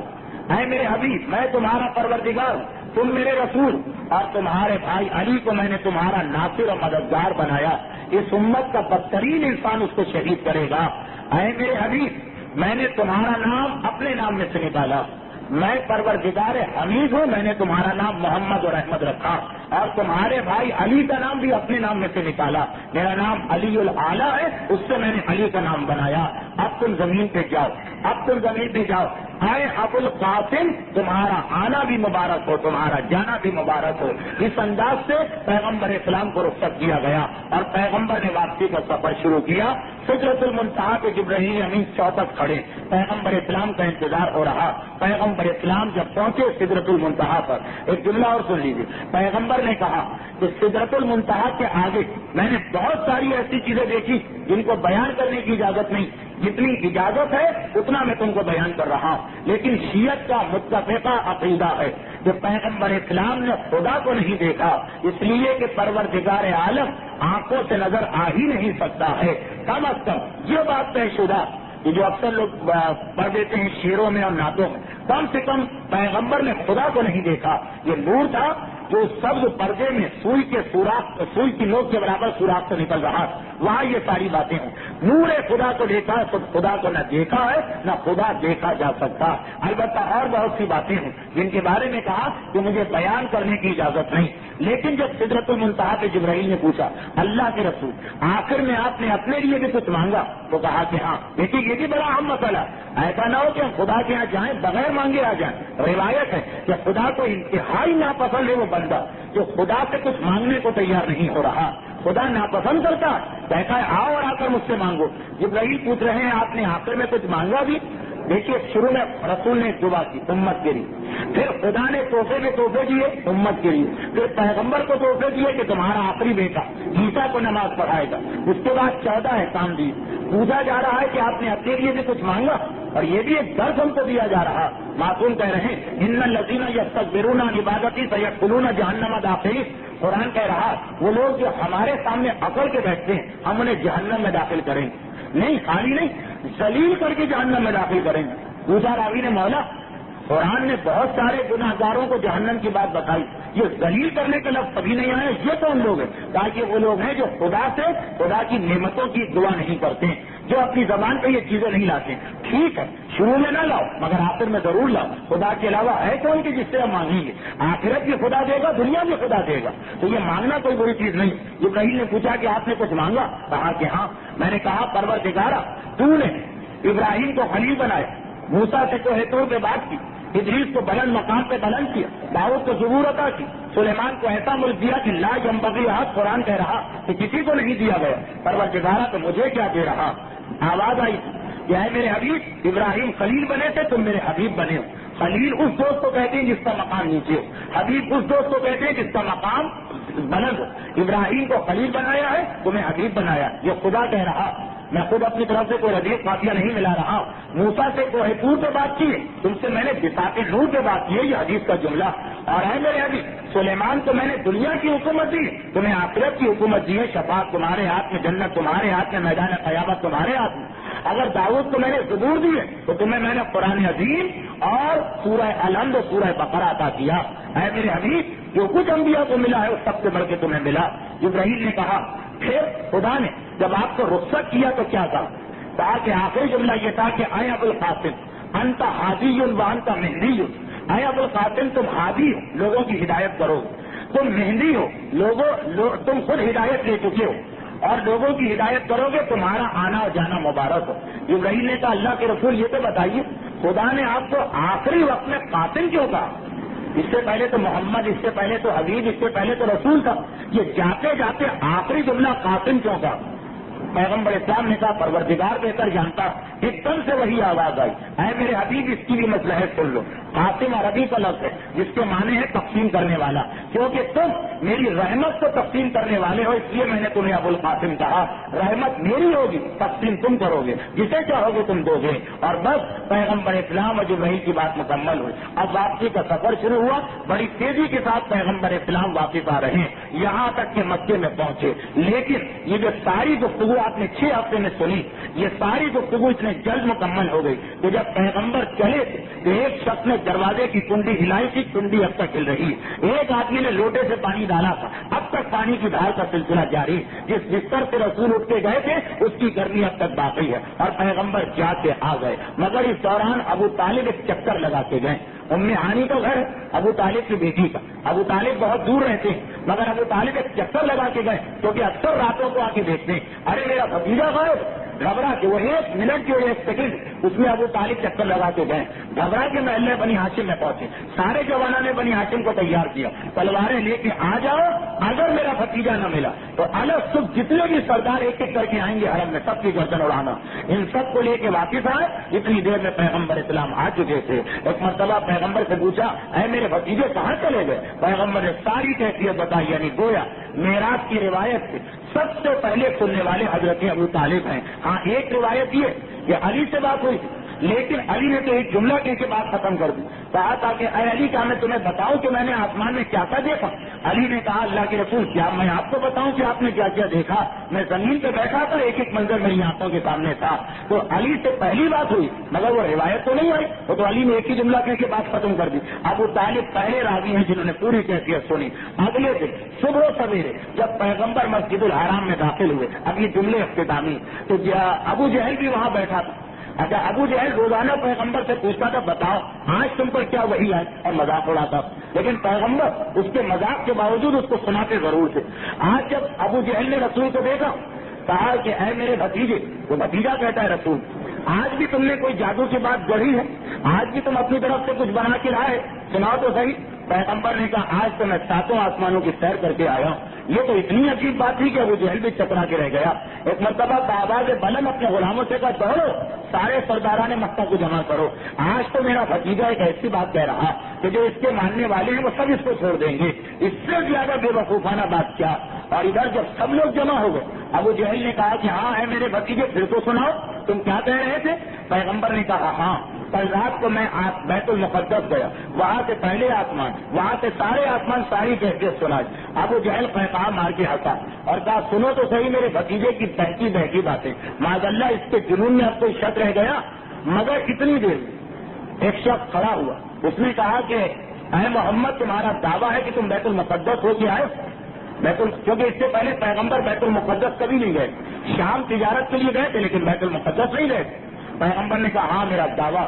اے میرے حبیب میں تمہارا پروردگار، تم میرے رسول، اور تمہارے بھائی علی کو میں نے تمہارا ناصر و مددگار بنایا، اس امت کا بدترین انسان اس کو شہید کرے گا۔ اے میرے حبیب میں نے تمہارا نام اپنے نام میں سے نکالا، میں پروردگار حمید ہوں، میں نے تمہارا نام محمد اور احمد رکھا، اور تمہارے بھائی علی کا نام بھی اپنے نام میں سے نکالا، میرا نام علی الاعلیٰ ہے، اس سے میں نے علی کا نام بنایا، اب تم زمین پہ جاؤ، اب تم زمین پہ جاؤ، اے ابو القاسم تمہارا آنا بھی مبارک ہو، تمہارا جانا بھی مبارک ہو۔ اس انداز سے پیغمبر اسلام کو رخصت کیا گیا اور پیغمبر نے واپسی کا سفر شروع کیا۔ سدرۃ المنتہا پہ جبرائیل امین چوتک کھڑے، پیغمبر اسلام کا انتظار ہو رہا۔ پیغمبر اسلام جب پہنچے سدرۃ المنتہا پر، ایک جملہ اور سن لیجیے، پیغمبر نے کہا کہ سدرۃ المنتہا کے آگے میں نے بہت ساری ایسی چیزیں دیکھی جن کو بیان کرنے کی اجازت نہیں، جتنی اجازت ہے اتنا میں تم کو بیان کر رہا ہوں۔ لیکن شیعت کا متفقہ عقیدہ ہے کہ پیغمبر اسلام نے خدا کو نہیں دیکھا، اس لیے کہ پروردگار عالم آنکھوں سے نظر آ ہی نہیں سکتا ہے۔ کم از کم یہ بات طے شدہ کہ جو اکثر لوگ پڑھ دیتے ہیں شعروں میں اور نعتوں میں، کم سے کم پیغمبر نے خدا کو نہیں دیکھا۔ یہ نور تھا جو سبز پردے میں سوئی کی نوک کے برابر سوراخ سے نکل رہا، وہاں یہ ساری باتیں ہیں۔ نور خدا کو دیکھا ہے، خدا کو نہ دیکھا ہے نہ خدا دیکھا جا سکتا۔ البتہ اور بہت سی باتیں ہیں جن کے بارے میں کہا کہ مجھے بیان کرنے کی اجازت نہیں۔ لیکن جب سدرۃ المنتہا پہ جبرائیل نے پوچھا اللہ کے رسول آخر میں آپ نے اپنے لیے بھی کچھ مانگا، تو کہا کہ ہاں۔ دیکھیے یہ بھی بڑا اہم مسئلہ، ایسا نہ ہو کہ ہم خدا کے یہاں جائیں بغیر مانگے آ جائیں۔ روایت ہے کہ خدا کو انتہائی ناپسند ہے وہ بندہ جو خدا سے کچھ مانگنے کو تیار نہیں ہو رہا۔ خدا ناپسند کرتا، کہتا ہے آؤ اور آ کر مجھ سے مانگو۔ جبرائیل پوچھ رہے ہیں آپ نے آخر میں کچھ مانگا بھی؟ دیکھیے شروع میں رسول نے دعا کی امت کے لیے، پھر خدا نے تحفے دیے امت کے لیے، پھر پیغمبر کو تحفے دیے کہ تمہارا آخری بیٹا عیسیٰ کو نماز پڑھائے گا۔ اس کے بعد 14 احکام دیے۔ پوچھا جا رہا ہے کہ آپ نے اپنے لیے بھی کچھ مانگا، اور یہ بھی ایک درس ہم کو دیا جا رہا۔ معصوم کہہ رہے ہیں ان الذین یستکبرون عن عبادتی سیدخلون جہنم داخلین۔ قرآن کہہ رہا وہ لوگ جو ہمارے سامنے اکڑ کے بیٹھتے ہیں ہم انہیں جہنم میں داخل کریں گے، نہیں خالی نہیں ذلیل کر کے جہنم میں داخل کریں گے۔ پوچھا راوی نے مولا قرآن نے بہت سارے گناہ گاروں کو جہنم کی بات بتائی، یہ ذلیل کرنے کے لفظ کبھی نہیں آئے، یہ کون لوگ ہیں؟ تاکہ وہ لوگ ہیں جو خدا کی نعمتوں کی دعا نہیں کرتے ہیں، جو اپنی زبان پہ یہ چیزیں نہیں لاتے۔ ٹھیک ہے شروع میں نہ لاؤ مگر آخر میں ضرور لاؤ۔ خدا کے علاوہ ہے کون کہ جس سے ہم مانگیں گے؟ آخرت بھی خدا دے گا، دنیا بھی خدا دے گا، تو یہ مانگنا کوئی بری چیز نہیں۔ ابراہیم نے پوچھا کہ آپ نے کچھ مانگا؟ کہا کہ ہاں۔ میں نے کہا پروردگارا تو نے ابراہیم کو خلیل بنایا، موسیٰ سے کوہ طور پہ بات کی، ادریس کو بلند مقام پہ بلند کیا، داؤد کو ظہور عطا کی، سلیمان کو ایسا ملک دیا کہ لا ينبغي احد، قرآن کہہ رہا کہ کسی کو نہیں دیا گیا۔ پروردگارا تو مجھے کیا دے رہا؟ آواز آئی کہ اے میرے حبیب ابراہیم خلیل بنے تھے، تم میرے حبیب بنے ہو۔ خلیل اس دوست کو کہتے ہیں جس کا مقام نیچے ہو، حبیب اس دوست کو کہتے ہیں جس کا مقام بلند ہو۔ ابراہیم کو خلیل بنایا ہے، تمہیں حبیب بنایا، یہ خدا کہہ رہا۔ میں خود اپنی طرف سے کوئی حدیث قافیہ نہیں ملا رہا ہوں۔ موسیٰ سے کوہ طور پہ بات کی ہے، تم سے میں نے بساط نور پہ بات کی ہے، یہ حدیث کا جملہ۔ اور ہے میرے حبیب سلیمان کو میں نے دنیا کی حکومت دی، تمہیں آخرت کی حکومت دی ہے، شفاعت تمہارے ہاتھ میں، جنت تمہارے ہاتھ میں، میدان قیامت تمہارے ہاتھ میں۔ اگر داؤد کو میں نے زبور دی ہے تو تمہیں میں نے قرآن عظیم اور سورہ الحمد و سورہ بقرہ عطا کیا۔ اے میرے حبیب جو کچھ انبیاء کو ملا ہے اس سب سے بڑھ کے تمہیں ملا۔ ابراہیم نے کہا پھر خدا نے جب آپ کو رخصت کیا تو کیا کہا کہ آخری جملہ یہ تھا کہ اے ابو القاسم انت ہادی و انت مہدی، اے ابو القاسم تم ہادی ہو، لوگوں کی ہدایت کرو، تم مہدی ہو، تم خود ہدایت لے چکے ہو اور لوگوں کی ہدایت کرو گے، تمہارا آنا اور جانا مبارک ہو۔ ابراہیم نے کہا اللہ کے رسول یہ تو بتائیے خدا نے آپ کو آخری وقت میں قاسم کیوں کہا؟ اس سے پہلے تو محمد، اس سے پہلے تو حبیب، اس سے پہلے تو رسول تھا، یہ جاتے جاتے آخری جملہ قاسم کیوں کہا؟ پیغمبر اسلام نے کہا پروردگار بہتر جانتا، ایک دم سے وہی آواز آئی اے میرے حبیب اس کی بھی مصلحت سن لو۔ قاسم عربی کا لفظ ہے جس کے معنی ہے تقسیم کرنے والا، کیونکہ تم میری رحمت کو تقسیم کرنے والے ہو، اس لیے میں نے تمہیں ابو القاسم کہا۔ رحمت میری ہوگی، تقسیم تم کرو گے، جسے چاہو گے تم دو گے۔ اور بس پیغمبر اسلام اور جبرائیل کی بات مکمل ہوئی۔ اب واپسی کا سفر شروع ہوا، بڑی تیزی کے ساتھ پیغمبر اسلام واپس آ رہے ہیں، یہاں تک کہ مکے میں پہنچے۔ لیکن یہ جو ساری گفتگو آپ نے 6 ہفتے میں سنی، یہ ساری گفتگو اتنے جلد مکمل ہو گئی کہ جب پیغمبر چلے تو ایک شخص نے دروازے کی کنڈی ہلائی تھی، کنڈی اب تک ہل رہی ہے۔ ایک آدمی نے لوٹے سے پانی ڈالا تھا، اب تک پانی کی دھار کا سلسلہ جاری ہے۔ جس بستر سے رسول اٹھ کے گئے تھے اس کی گرمی اب تک باقی ہے اور پیغمبر جا کے آ گئے۔ مگر اس دوران ابو طالب ایک چکر لگا کے گئے۔ ام ہانی کا گھر ابو طالب کی بیٹی کا، ابو طالب بہت دور رہتے ہیں مگر ابو طالب ایک چکر لگا کے گئے، کیونکہ اکثر راتوں کو آ کے دیکھتے ہیں ارے میرا بھتیجا غائب، گھبرا کے وہ 1 منٹ جو 1 سیکنڈ اس میں ابو طالب چکر لگا کے گئے, گھبرا کے محلے بنی ہاشم میں پہنچے. سارے جوانوں نے بنی ہاشم کو تیار کیا, تلواریں لے کے آ جاؤ, اگر میرا بھتیجا نہ ملا تو الگ صبح جتنے بھی سردار ایک ایک کر کے آئیں گے حرم میں, سب کی گردن اڑانا. ان سب کو لے کے واپس آئے. اتنی دیر میں پیغمبر اسلام آ چکے تھے. ایک مرتبہ پیغمبر سے پوچھا, اے میرے بھتیجے کہاں چلے گئے؟ پیغمبر نے ساری کیفیت بتائی. یعنی گویا معراج کی روایت سے سب سے پہلے سننے والے حضرت ابو طالب ہیں. ہاں ایک روایت یہ کہ علی سے بات ہوئی, لیکن علی نے تو ایک جملہ کہہ کے بات ختم کر دی. کہا تھا کہ اے علی, کیا میں تمہیں بتاؤں کہ میں نے آسمان میں کیا کیا دیکھا؟ علی نے کہا, اللہ کے رسول کیا میں آپ کو بتاؤں کہ آپ نے کیا کیا دیکھا؟ میں زمین پہ بیٹھا تھا, ایک ایک منظر میری آنکھوں کے سامنے تھا. تو علی سے پہلی بات ہوئی, مگر وہ روایت تو نہیں آئی, وہ تو علی نے ایک ہی جملہ کہہ کے بات ختم کر دی. ابو طالب پہلے راوی ہیں جنہوں نے پوری کیفیت سنی. اگلے دن صبح و سویرے جب پیغمبر مسجد الحرام میں داخل ہوئے, اب یہ جملے اختتامی, تو ابو جہل بھی وہاں بیٹھا تھا. اچھا, ابو جہل روزانہ پیغمبر سے پوچھتا تھا, بتاؤ آج تم پر کیا وحی آئی, اور مذاق اڑاتا. لیکن پیغمبر اس کے مذاق کے باوجود اس کو سناتے ضرور تھے. آج جب ابو جہل نے رسول کو دیکھا, کہا کہ اے میرے بھتیجے, وہ بھتیجا کہتا ہے رسول, آج بھی تم نے کوئی جادو کی بات گڑھی ہے, آج بھی تم اپنی طرف سے کچھ بنا کے لائے, سناؤ تو صحیح. پیغمبر نے کہا, آج تو میں 7 آسمانوں کی سیر کر کے آیا ہوں. یہ تو اتنی عجیب بات تھی کہ ابو جہل بھی چکرا کے رہ گیا. ایک مرتبہ بآواز بلند اپنے غلاموں سے کہا, دوڑو سارے سرداران مکہ کو جمع کرو, آج تو میرا بھتیجا ایک ایسی بات کہہ رہا کہ جو اس کے ماننے والے ہیں وہ سب اس کو چھوڑ دیں گے. اس سے زیادہ بے وقوفانہ بات کیا. اور ادھر جب سب لوگ جمع ہو گئے, ابو جہل نے کہا کہ ہاں ہے میرے بھتیجے, پھر تو سناؤ تم کیا کہہ رہے تھے. پیغمبر نے کہا, ہاں کل رات کو میں بیت المقدس گیا, وہاں سے پہلے آسمان, وہاں سے سارے آسمان, ساری کیفیت سنا. ابو جہل قہقہ مار کے ہنسا اور کہا, سنو تو صحیح میرے بھتیجے کی بہتی بہتی باتیں, معاذ اللہ اس کے جنون میں اب کوئی شک رہ گیا. مگر کتنی دیر ایک شخص کھڑا ہوا, اس نے کہا کہ اے محمد, تمہارا دعویٰ ہے کہ تم بیت المقدس ہو کے آئے؟ کیونکہ اس سے پہلے پیغمبر بیت المقدس کبھی نہیں گئے. شام تجارت کے لیے گئے تھے لیکن بیت المقدس نہیں گئے. پیغمبر نے کہا, ہاں میرا دعویٰ.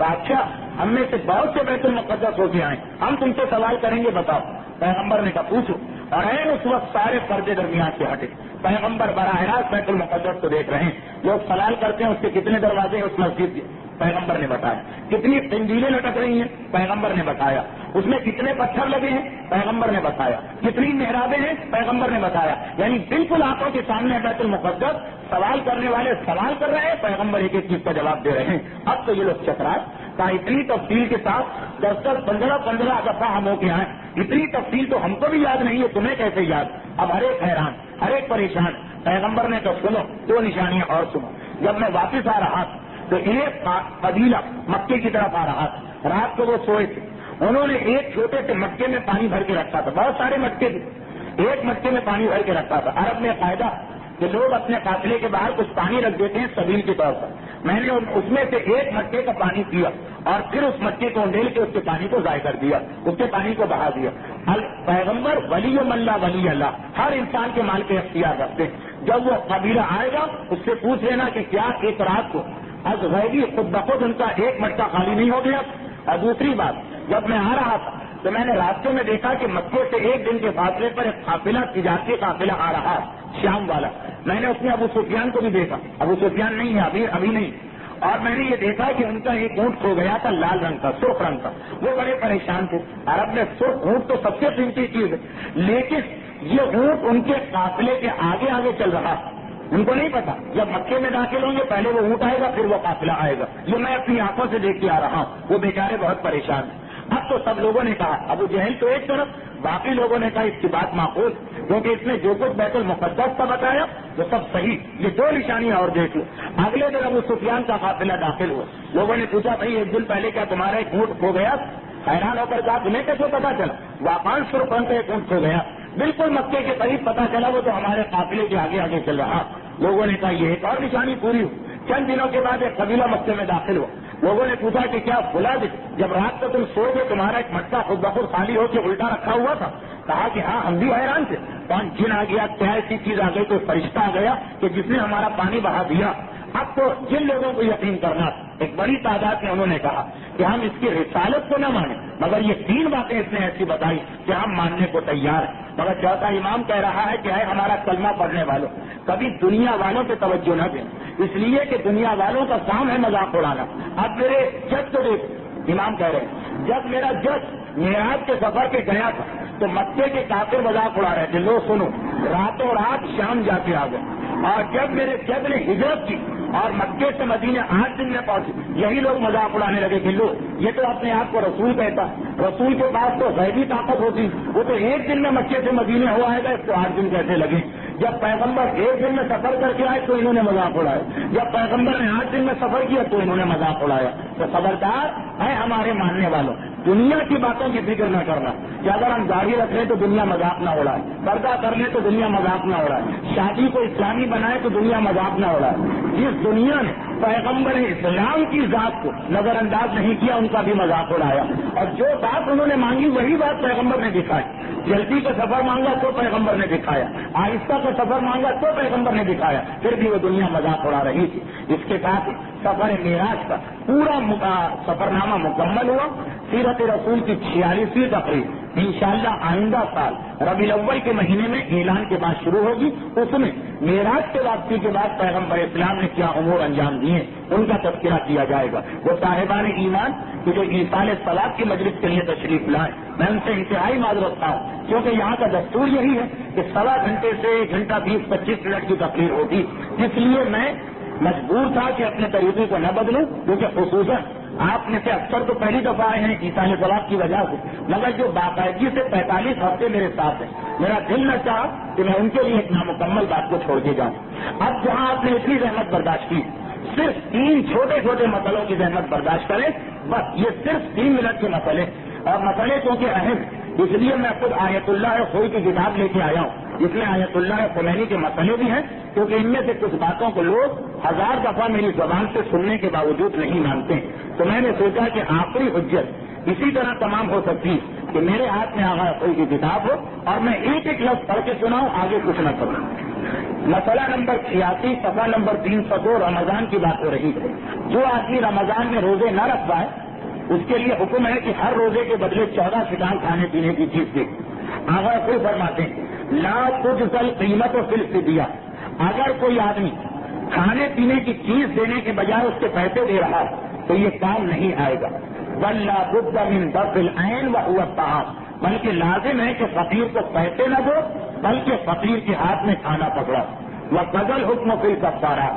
اچھا, ہم میں سے بہت سے بیت المقدس ہو کے آئے, ہم تم سے سوال کریں گے, بتاؤ. پیغمبر نے کہا, پوچھو. اور اس وقت سارے پردے درمیان سے ہٹے. پیغمبر براہ راست بیت المقدس کو دیکھ رہے ہیں. لوگ سوال کرتے ہیں اس کے کتنے دروازے ہیں اس مسجد کے, پیغمبر نے بتایا. کتنی تنجیلیں لٹک رہی ہیں, پیغمبر نے بتایا. اس میں کتنے پتھر لگے ہیں, پیغمبر نے بتایا. کتنی محرابیں ہیں, پیغمبر نے بتایا. یعنی بالکل آنکھوں کے سامنے بیت المقدس, سوال کرنے والے سوال کر رہے ہیں, پیغمبر ایک ایک چیز کا جواب دے رہے ہیں. اب تو یہ لوگ چکرائے کا اتنی تفصیل کے ساتھ 10 15 دفعہ ہم ہو کے آئے. اتنی تفصیل تو ہم کو بھی یاد نہیں ہے, تمہیں کیسے یاد؟ اب ہر ایک حیران, ہر ایک پریشان. پیغمبر نے تو سنو 2 نشانیاں اور سنو. جب میں واپس آ رہا تھا تو ایک قبیلہ مکے کی طرف آ رہا تھا. رات کو وہ سوئے تھے, انہوں نے ایک چھوٹے سے مٹکے میں پانی بھر کے رکھا تھا. بہت سارے مٹکے تھے, ایک مٹکے میں پانی بھر کے رکھا تھا. عرب میں قاعدہ کہ لوگ اپنے قافلے کے باہر کچھ پانی رکھ دیتے ہیں سبیل کے طور پر. میں نے اس میں سے ایک مٹکے کا پانی پیا اور پھر اس مٹکے کو انڈیل کے اس کے پانی کو ضائع کر دیا, اس کے پانی کو بہا دیا. پیغمبر ولی اللہ ولی اللہ, ہر انسان کے مال کے اختیار رکھتے ہیں. جب وہ قبیلہ آئے گا اس سے پوچھ لینا کہ کیا ایک رات کو از غیبی خود بخود ان کا ایک مٹکا خالی نہیں ہو گیا. اور دوسری بات, جب میں آ رہا تھا تو میں نے راستے میں دیکھا کہ مکے سے 1 دن کے فاصلے پر ایک قافلہ, تجارتی قافلہ آ رہا شام والا. میں نے اس میں ابو سفیان کو بھی دیکھا. ابو سفیان نہیں ہے ابھی نہیں. اور میں نے یہ دیکھا کہ ان کا ایک اونٹ کھو گیا تھا, لال رنگ کا, سرخ رنگ کا. وہ بڑے پریشان تھے. عرب میں سرخ اونٹ تو سب سے قیمتی چیز ہے, لیکن یہ اونٹ ان کے قافلے کے آگے آگے چل رہا. ان کو نہیں پتا جب مکے میں داخل ہوں گے پہلے وہ اونٹ آئے گا پھر وہ قافلہ آئے گا. یہ میں اپنی آنکھوں سے دیکھ کے آ رہا ہوں. وہ بیچارے بہت پریشان ہیں. اب تو سب لوگوں نے کہا, ابو جہل تو ایک طرف, باقی لوگوں نے کہا اس کی بات معقول, کیونکہ اس نے جو کچھ بیت المقدس کا بتایا وہ سب صحیح. یہ 2 نشانیاں اور دیکھ لو. اگلے دن ابو سفیان کا قافلہ داخل ہوا. لوگوں نے پوچھا, بھائی 1 دن پہلے کیا تمہارا ایک اونٹ کھو گیا؟ حیران ہو کر کہا, تمہیں کیسے پتا چلا؟ واقعی سرخ رنگ کا ایک اونٹ کھو گیا, بالکل مکے کے قریب پتا چلا, وہ تو ہمارے قافلے کے آگے آگے چل رہا. لوگوں نے کہا یہ ایک اور نشانی پوری ہوئی. چند دنوں کے بعد ایک قبیلہ مکے میں داخل ہوا. لوگوں نے پوچھا کہ کیا بلا دے, جب رات کو تم سو گئے تمہارا ایک مٹکا خود بخود خالی ہو کے الٹا رکھا ہوا تھا؟ کہا کہ ہاں, ہم بھی حیران تھے. کون جن آ گیا, کیا ایسی چیز آ گئی, کوئی فرشتہ آ گیا کہ جس نے ہمارا پانی بہا دیا. اب تو جن لوگوں کو یقین کرنا, ایک بڑی تعداد میں انہوں نے کہا کہ ہم اس کی رسالت کو نہ مانیں مگر یہ 3 باتیں اس نے ایسی بتائی کہ ہم ماننے کو تیار ہیں. مگر چوتھا امام کہہ رہا ہے کہ ہے ہمارا کلمہ پڑھنے والوں کبھی دنیا والوں پہ توجہ نہ دیں، اس لیے کہ دنیا والوں کا کام ہے مذاق اڑانا. اب میرے جج کو دیکھ، امام کہہ رہے ہیں جب میرا جج معراج کے سفر پہ گیا تھا تو مکے کے کافر مذاق اڑا رہے تھے، لو سنو راتوں رات شام جا کے آ گئے. اور جب میرے جج نے ہجرت کی اور مکے سے مدینے 8 دن میں پہنچے، یہی لوگ مذاق اڑانے لگے کہ لو یہ تو اپنے آپ کو رسول کہتا، رسول کے پاس تو غیبی طاقت ہوتی، وہ تو 1 دن میں مکے سے مدینے ہو آئے گا، اس کو 8 دن کیسے لگے. جب پیغمبر 1 دن میں سفر کر کے آئے تو انہوں نے مذاق اڑایا، جب پیغمبر نے 8 دن میں سفر کیا تو انہوں نے مذاق اڑایا. تو خبردار ہے ہمارے ماننے والوں، دنیا کی باتوں کی فکر نہ کرنا کہ اگر ہم داڑھی رکھ لیں تو دنیا مذاق نہ اڑائے، پردہ کر لیں تو دنیا مذاق نہ اڑائے، شادی کو اسلامی بنائے تو دنیا مذاق نہ اڑائے. جس دنیا نے پیغمبر اسلام کی ذات کو نظر انداز نہیں کیا ان کا بھی مذاق اڑایا. اور جو بات انہوں نے مانگی وہی بات پیغمبر نے دکھائی. جلدی کا سفر مانگا تو پیغمبر نے دکھایا، آہستہ کا سفر مانگا تو پیغمبر نے دکھایا، پھر بھی وہ دنیا مذاق اڑا رہی تھی. اس کے ساتھ سفر معراج کا پورا سفر نامہ مکمل ہوا. سیرت رسول کی 46ویں تقریب انشاءاللہ آئندہ سال ربیع الاول کے مہینے میں اعلان کے بعد شروع ہوگی. اس میں معراج کے واپسی کے بعد پیغمبر اسلام نے کیا امور انجام دیے ان کا تذکرہ کیا جائے گا. وہ صاحبان ایمان کہ جو ایصال ثواب کی مجلس کے لیے تشریف لائیں، میں ان سے انتہائی معذرت تھا کیونکہ یہاں کا دستور یہی ہے کہ 1.25 گھنٹے سے 1 گھنٹہ 20-25 منٹ کی تقریر ہوتی، اس لیے میں مجبور تھا کہ اپنے طریقے کو نہ بدلوں، کیونکہ خصوصاً آپ میں سے اکثر تو پہلی دفعہ آئے ہیں ایصال ثواب کی وجہ سے، مگر جو باقاعدگی سے 45 ہفتے میرے ساتھ ہیں، میرا دل نہ چاہا کہ میں ان کے لیے ایک نامکمل بات کو چھوڑ کے جاؤں. اب جہاں آپ نے اتنی زحمت برداشت کی، صرف 3 چھوٹے چھوٹے مسئلوں کی زحمت برداشت کریں، بس یہ صرف 3 منٹ کے مسئلے، اور مسئلے کیونکہ اہم، اس لیے میں خود آیت اللہ خوئی کی کتاب لے کے آیا ہوں جس میں آیت اللہ خمینی کے مسئلے بھی ہیں، کیونکہ ان میں سے کچھ باتوں کو لوگ 1000 دفعہ میری زبان سے سننے کے باوجود نہیں مانتے ہیں. تو میں نے سوچا کہ آخری حجت اسی طرح تمام ہو سکتی کہ میرے ہاتھ میں آغا خوئی کی کتاب ہو اور میں ایک ایک لفظ پڑھ کے سناؤں، آگے کچھ نہ کروں. مسئلہ نمبر 86 صفحہ نمبر 302 رمضان کی بات ہو رہی ہے. جو آدمی رمضان میں روزے نہ رکھ پائے اس کے لیے حکم ہے کہ ہر روزے کے بدلے 14 فٹان کھانے پینے کی چیز دے. آغا خوئی فرماتے ہیں لا تجزل قیمت و فی الفدیہ، اگر کوئی آدمی کھانے پینے کی چیز دینے کے بجائے اس کے پیسے دے رہا تو یہ کام نہیں آئے گا. بل لا بد من دفع العین وهو الطعام، بلکہ لازم ہے کہ فقیر کو پیسے نہ دو بلکہ فقیر کے ہاتھ میں کھانا پکڑا. وقضى الحکم فی الکفارہ،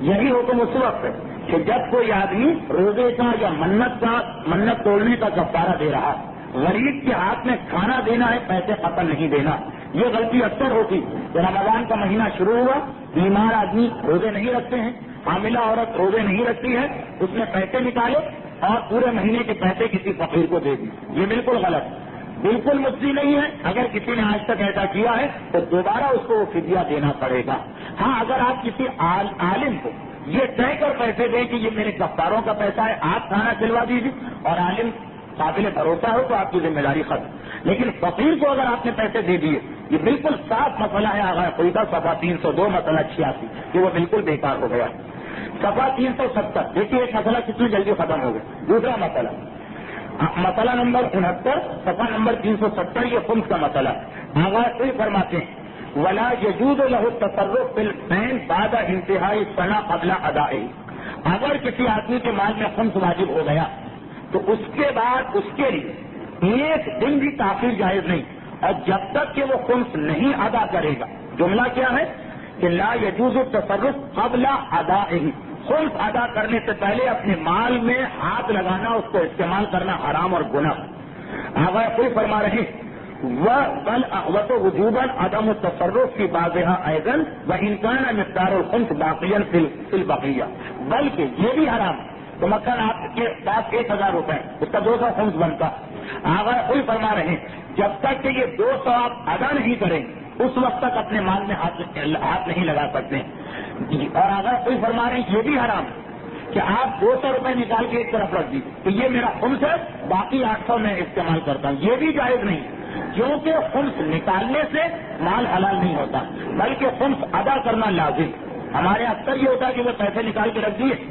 یہی حکم اس وقت ہے کہ جب کوئی آدمی روزے کا یا منت توڑنے کا کفارہ دے رہا، غریب کے ہاتھ میں کھانا دینا ہے، پیسے قطع نہیں دینا. یہ غلطی اکثر ہوتی کہ رمضان کا مہینہ شروع ہوا، بیمار آدمی روزے نہیں رکھتے ہیں، حاملہ عورت روزے نہیں رکھتی ہے، اس نے پیسے نکالے اور پورے مہینے کے پیسے کسی فقیر کو دے دی. یہ بالکل غلط، بالکل مفتی نہیں ہے. اگر کسی نے آج تک ایسا کیا ہے تو دوبارہ اس کو وہ فدیہ دینا پڑے گا. ہاں اگر آپ کسی عالم کو یہ طے کر پیسے دیں کہ یہ میرے کفاروں کا پیسہ ہے، آپ کھانا کھلوا دیجیے، اور عالم قابل بھروسہ ہو تو آپ کی ذمہ داری ختم. لیکن فقیر کو اگر آپ نے پیسے دے دیے، یہ بالکل صاف مسئلہ ہے. آغا خوئی کا صفحہ 302 مسئلہ 86 کہ وہ بالکل بیکار ہو گیا. صفحہ 370 دیکھیے ایک مسئلہ کتنی جلدی ختم ہو گیا. دوسرا مسئلہ نمبر 69 صفحہ نمبر 370 یہ خمس کا مسئلہ. آغا خوئی فرماتے ہیں ولا يجوز له التصرف في العين بعد انتہاء السنہ قبل ادائه، اگر کسی آدمی کے مال میں خمس واجب ہو گیا تو اس کے بعد اس کے لیے 1 دن بھی تاخیر جائز نہیں، اور جب تک کہ وہ خمس نہیں ادا کرے گا. جملہ کیا ہے کہ لا يجوز التصرف قبل ادائه، خمس ادا کرنے سے پہلے اپنے مال میں ہاتھ لگانا، اس کو استعمال کرنا حرام اور گناہ. آغا کوئی فرما رہے وجوباً عدم التصرف کی بازیہ ایضاً وان کان مقدار الخمس باقیا فی البقیہ، بلکہ یہ بھی حرام. تو مثلا آپ کے پاس 1000 روپے اس کا 200 خمس بنتا. آغا کوئی فرما رہے جب تک کہ یہ 200 آپ ادا نہیں کریں اس وقت تک اپنے مال میں ہاتھ نہیں لگا سکتے. اور آغا کوئی فرما رہے ہیں یہ بھی حرام کہ آپ 200 روپے نکال کے ایک طرف رکھ دیجیے کہ یہ میرا خمس ہے، باقی 800 میں استعمال کرتا ہوں. یہ بھی جائز نہیں، کیونکہ خمس نکالنے سے مال حلال نہیں ہوتا بلکہ خمس ادا کرنا لازم. ہمارے اکثر یہ ہوتا ہے کہ وہ پیسے نکال کے رکھ دیے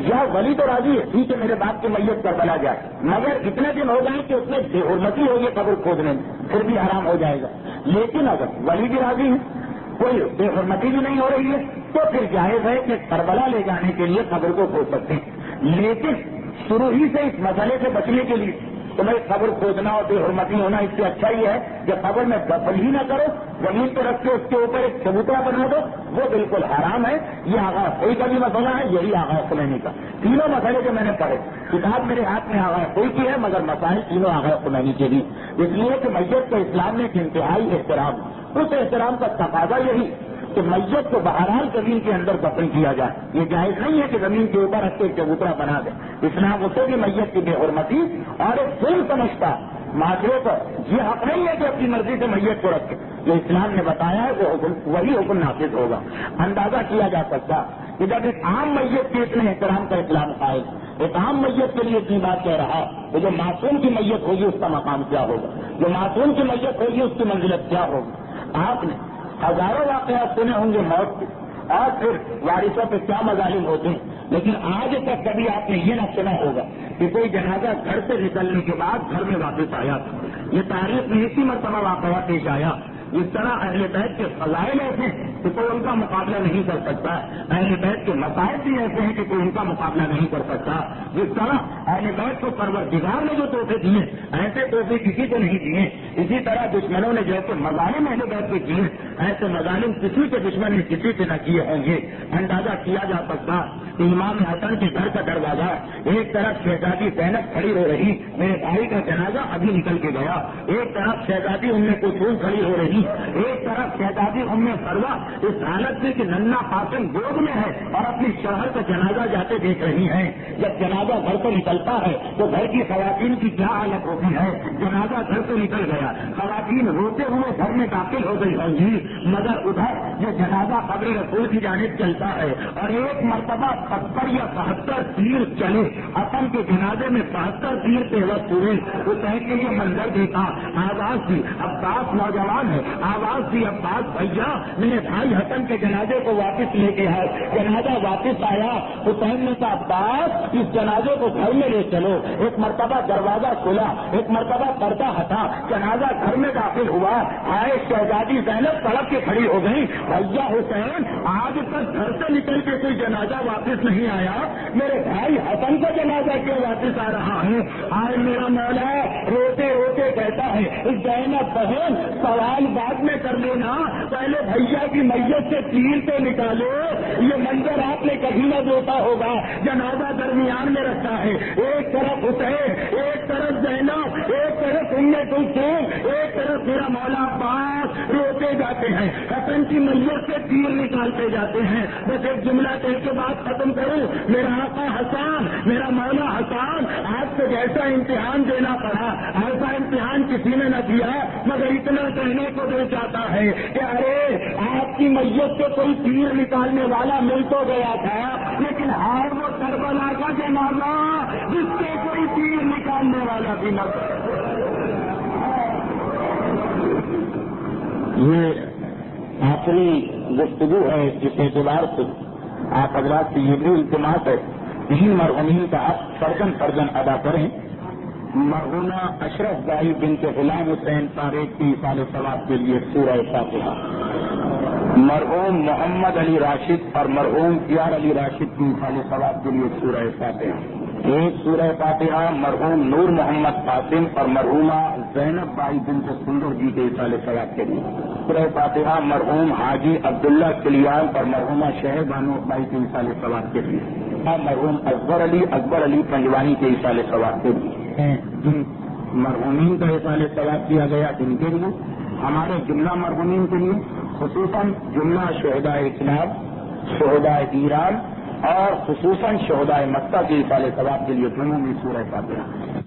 یا ولی تو راضی ہے ٹھیک ہے میرے باپ کی میت کربلا جائے، مگر اتنے دن ہو گئے کہ اس میں بے حرمتی ہوگی قبر کھودنے میں، پھر بھی حرام ہو جائے گا۔ لیکن اگر ولی بھی راضی ہے، کوئی بے حرمتی بھی نہیں ہو رہی ہے، تو پھر جائز ہے کہ کربلا لے جانے کے لیے قبر کو کھود سکتے ہیں۔ لیکن شروع ہی سے اس مسئلے سے بچنے کے لیے تمہیں قبر کھودنا اور بے حرمتی ہونا اس سے اچھا ہی ہے کہ قبر میں دفن ہی نہ کرو، زمین پہ رکھ کے اس کے اوپر ایک چبوترا بنا دو، وہ بالکل حرام ہے۔ یہ آغا کوئی کا بھی مسئلہ ہے، یہی آغا خمینی کا۔ تینوں مسئلے جو میں نے پڑھے، کتاب میرے ہاتھ میں آغا کوئی کی ہے، مگر مسائل تینوں آغا خمینی کے بھی، اس لیے کہ میت کا اسلام میں ایک انتہائی احترام، اس احترام کا تقاضا یہی کہ میت کو بہرحال زمین کے اندر دفن کیا جائے۔ یہ جائز نہیں ہے کہ زمین کے اوپر رکھ کے ایک چبوترا بنا دے۔ اسلام اسے بھی میت کی بے حرمتی اور ایک ظلم سمجھتا ہے معاشرے پر، یہ حق نہیں ہے کہ اپنی مرضی سے میت کو رکھے۔ جو اسلام نے بتایا ہے وہ حکم، وہی حکم نافذ ہوگا۔ اندازہ کیا جا سکتا کہ جب ایک عام میت کے اتنے احترام کا اسلام قائل، ایک عام میت کے لیے اتنی بات کہہ رہا تو جو معصوم کی میت ہوگی اس کا مقام کیا ہوگا، جو معصوم کی میت ہوگی اس کی منزلت کیا ہوگی۔ آپ نے ہزاروں واقعات سنے ہوں گے موت کے، اور پھر وارثوں پہ کیا مظالم ہوتے ہیں، لیکن آج تک کبھی آپ نے یہ نہ سنا ہوگا کہ کوئی جنازہ گھر سے نکلنے کے بعد گھر میں واپس آیا تھا۔ یہ تاریخ میں اسی مرتبہ واقعہ پیش آیا۔ اس طرح اہل بیت کے فضائل ایسے ہیں کہ کوئی ان کا مقابلہ نہیں کر سکتا، اہل بیت کے مسائل بھی ایسے ہیں کہ کوئی ان کا مقابلہ نہیں کر سکتا۔ جس طرح اہل بیت کو پروردگار نے جو تحفے دیے ایسے تحفے کسی کو نہیں دیے، اسی طرح دشمنوں نے جیسے مظالم اہل بیت کو کیے ایسے مظالم کسی کے دشمن نے کسی سے نہ کیے ہوں گے۔ اندازہ کیا جا سکتا کہ امام حسن کے گھر کا دروازہ، ایک طرف شہزادی زینب کھڑی ہو رہی، میرے بھائی کا جنازہ ابھی نکل کے گیا، ایک طرف شہزادی ام کلثوم کھڑی ہو رہی، ایک طرف شہزادی ام سروا اس حالت میں کہ ننا قاسم گود میں ہے اور اپنی شوہر کا جنازہ جاتے دیکھ رہی ہیں۔ جب جنازہ گھر سے نکلتا ہے تو گھر کی خواتین کی کیا حالت ہوتی ہے؟ جنازہ گھر سے نکل گیا، خواتین روتے ہوئے گھر میں داخل ہو گئی ہوں گی، مگر ادھر یہ جنازہ قبر رسول کی جانب چلتا ہے اور ایک مرتبہ 70 یا 72 تیر چلے، حسن کے جنازے میں 72 تیر کے وقت ہوئے۔ حسین نے یہ منظر دیکھا، آواز دی، عباس نوجوان ہے، آواز دی عباس بھیا میرے بھائی حسن کے جنازے کو واپس لے کے آئے۔ جنازہ واپس آیا، حسین نے کہا عباس اس جنازے کو گھر میں لے چلو۔ ایک مرتبہ دروازہ کھلا، ایک مرتبہ پردہ ہٹا، جنازہ گھر میں داخل ہوا، آئے شہزادی زینب تڑپ کے کھڑی ہو گئی، بھیا حسین آج تک گھر سے نکل کے کوئی جنازہ واپس نہیں آیا، میرے بھائی حسن کا جنازہ کیوں واپس آ رہا ہے؟ آئے میرا مولا روتے روتے کہتا ہے زینب بہن سوال بعد میں کر لینا، پہلے بھیا کی میت سے تیر تو نکالو۔ یہ منظر آپ نے کبھی نہ دیکھا ہوگا، جنازہ درمیان میں رکھا ہے، ایک طرف حسین، ایک طرف زینب، ایک طرف ام کلثوم، ایک طرف میرا مولا عباس روتے جاتے ہیں، حسن کی میت سے تیر نکالتے جاتے ہیں۔ بس ایک جملہ کہہ کے بات ختم کروں، میرا آقا حسان، میرا مولا حسان، آج سے جیسا امتحان دینا پڑا ایسا امتحان کسی نے نہ دیا، مگر اتنا کہنے کو دل چاہتا ہے کہ ارے آپ کی میت سے کوئی تیر نکالنے والا مل تو گیا تھا، لیکن ہار وہ کربلا کا جنازہ جس سے کوئی تیر نکالنے والا بھی نہ تھا۔ یہ آخری گفتگو ہے، اس اعتبار سے آپ حضرات کی یہ بھی التماس ہے کہ مرحومین کا حق فرزن ادا کریں۔ مرحومہ اشرف بائی بنت غلام حسین طارق کی سال ثواب کے لیے سورہ فاتحہ، مرحوم محمد علی راشد اور مرحوم پیار علی راشد کی سال ثواب کے لیے سورہ فاتحہ، ایک سورہ فاتحہ مرحوم نور محمد قاسم اور مرحومہ زینب بائی بنت سندر جی کے سال ثواب کے لیے، سورہ فاتحہ مرحوم حاجی عبداللہ کلیان اور مرحومہ شہر بانو بائی کے سال ثواب کے لیے، اور مرحوم اکبر علی پنجوانی کے سال ثواب کے لیے۔ جن مرحومین کا احسان ثواب کیا گیا جن کے لیے، ہمارے جملہ مرحومین کے لیے، خصوصاً جملہ شہدائے اسلام، شہدائے ایران اور خصوصاً شہدائے مکہ کے احسان ثواب کے لیے دونوں میں سورہ فاتحہ۔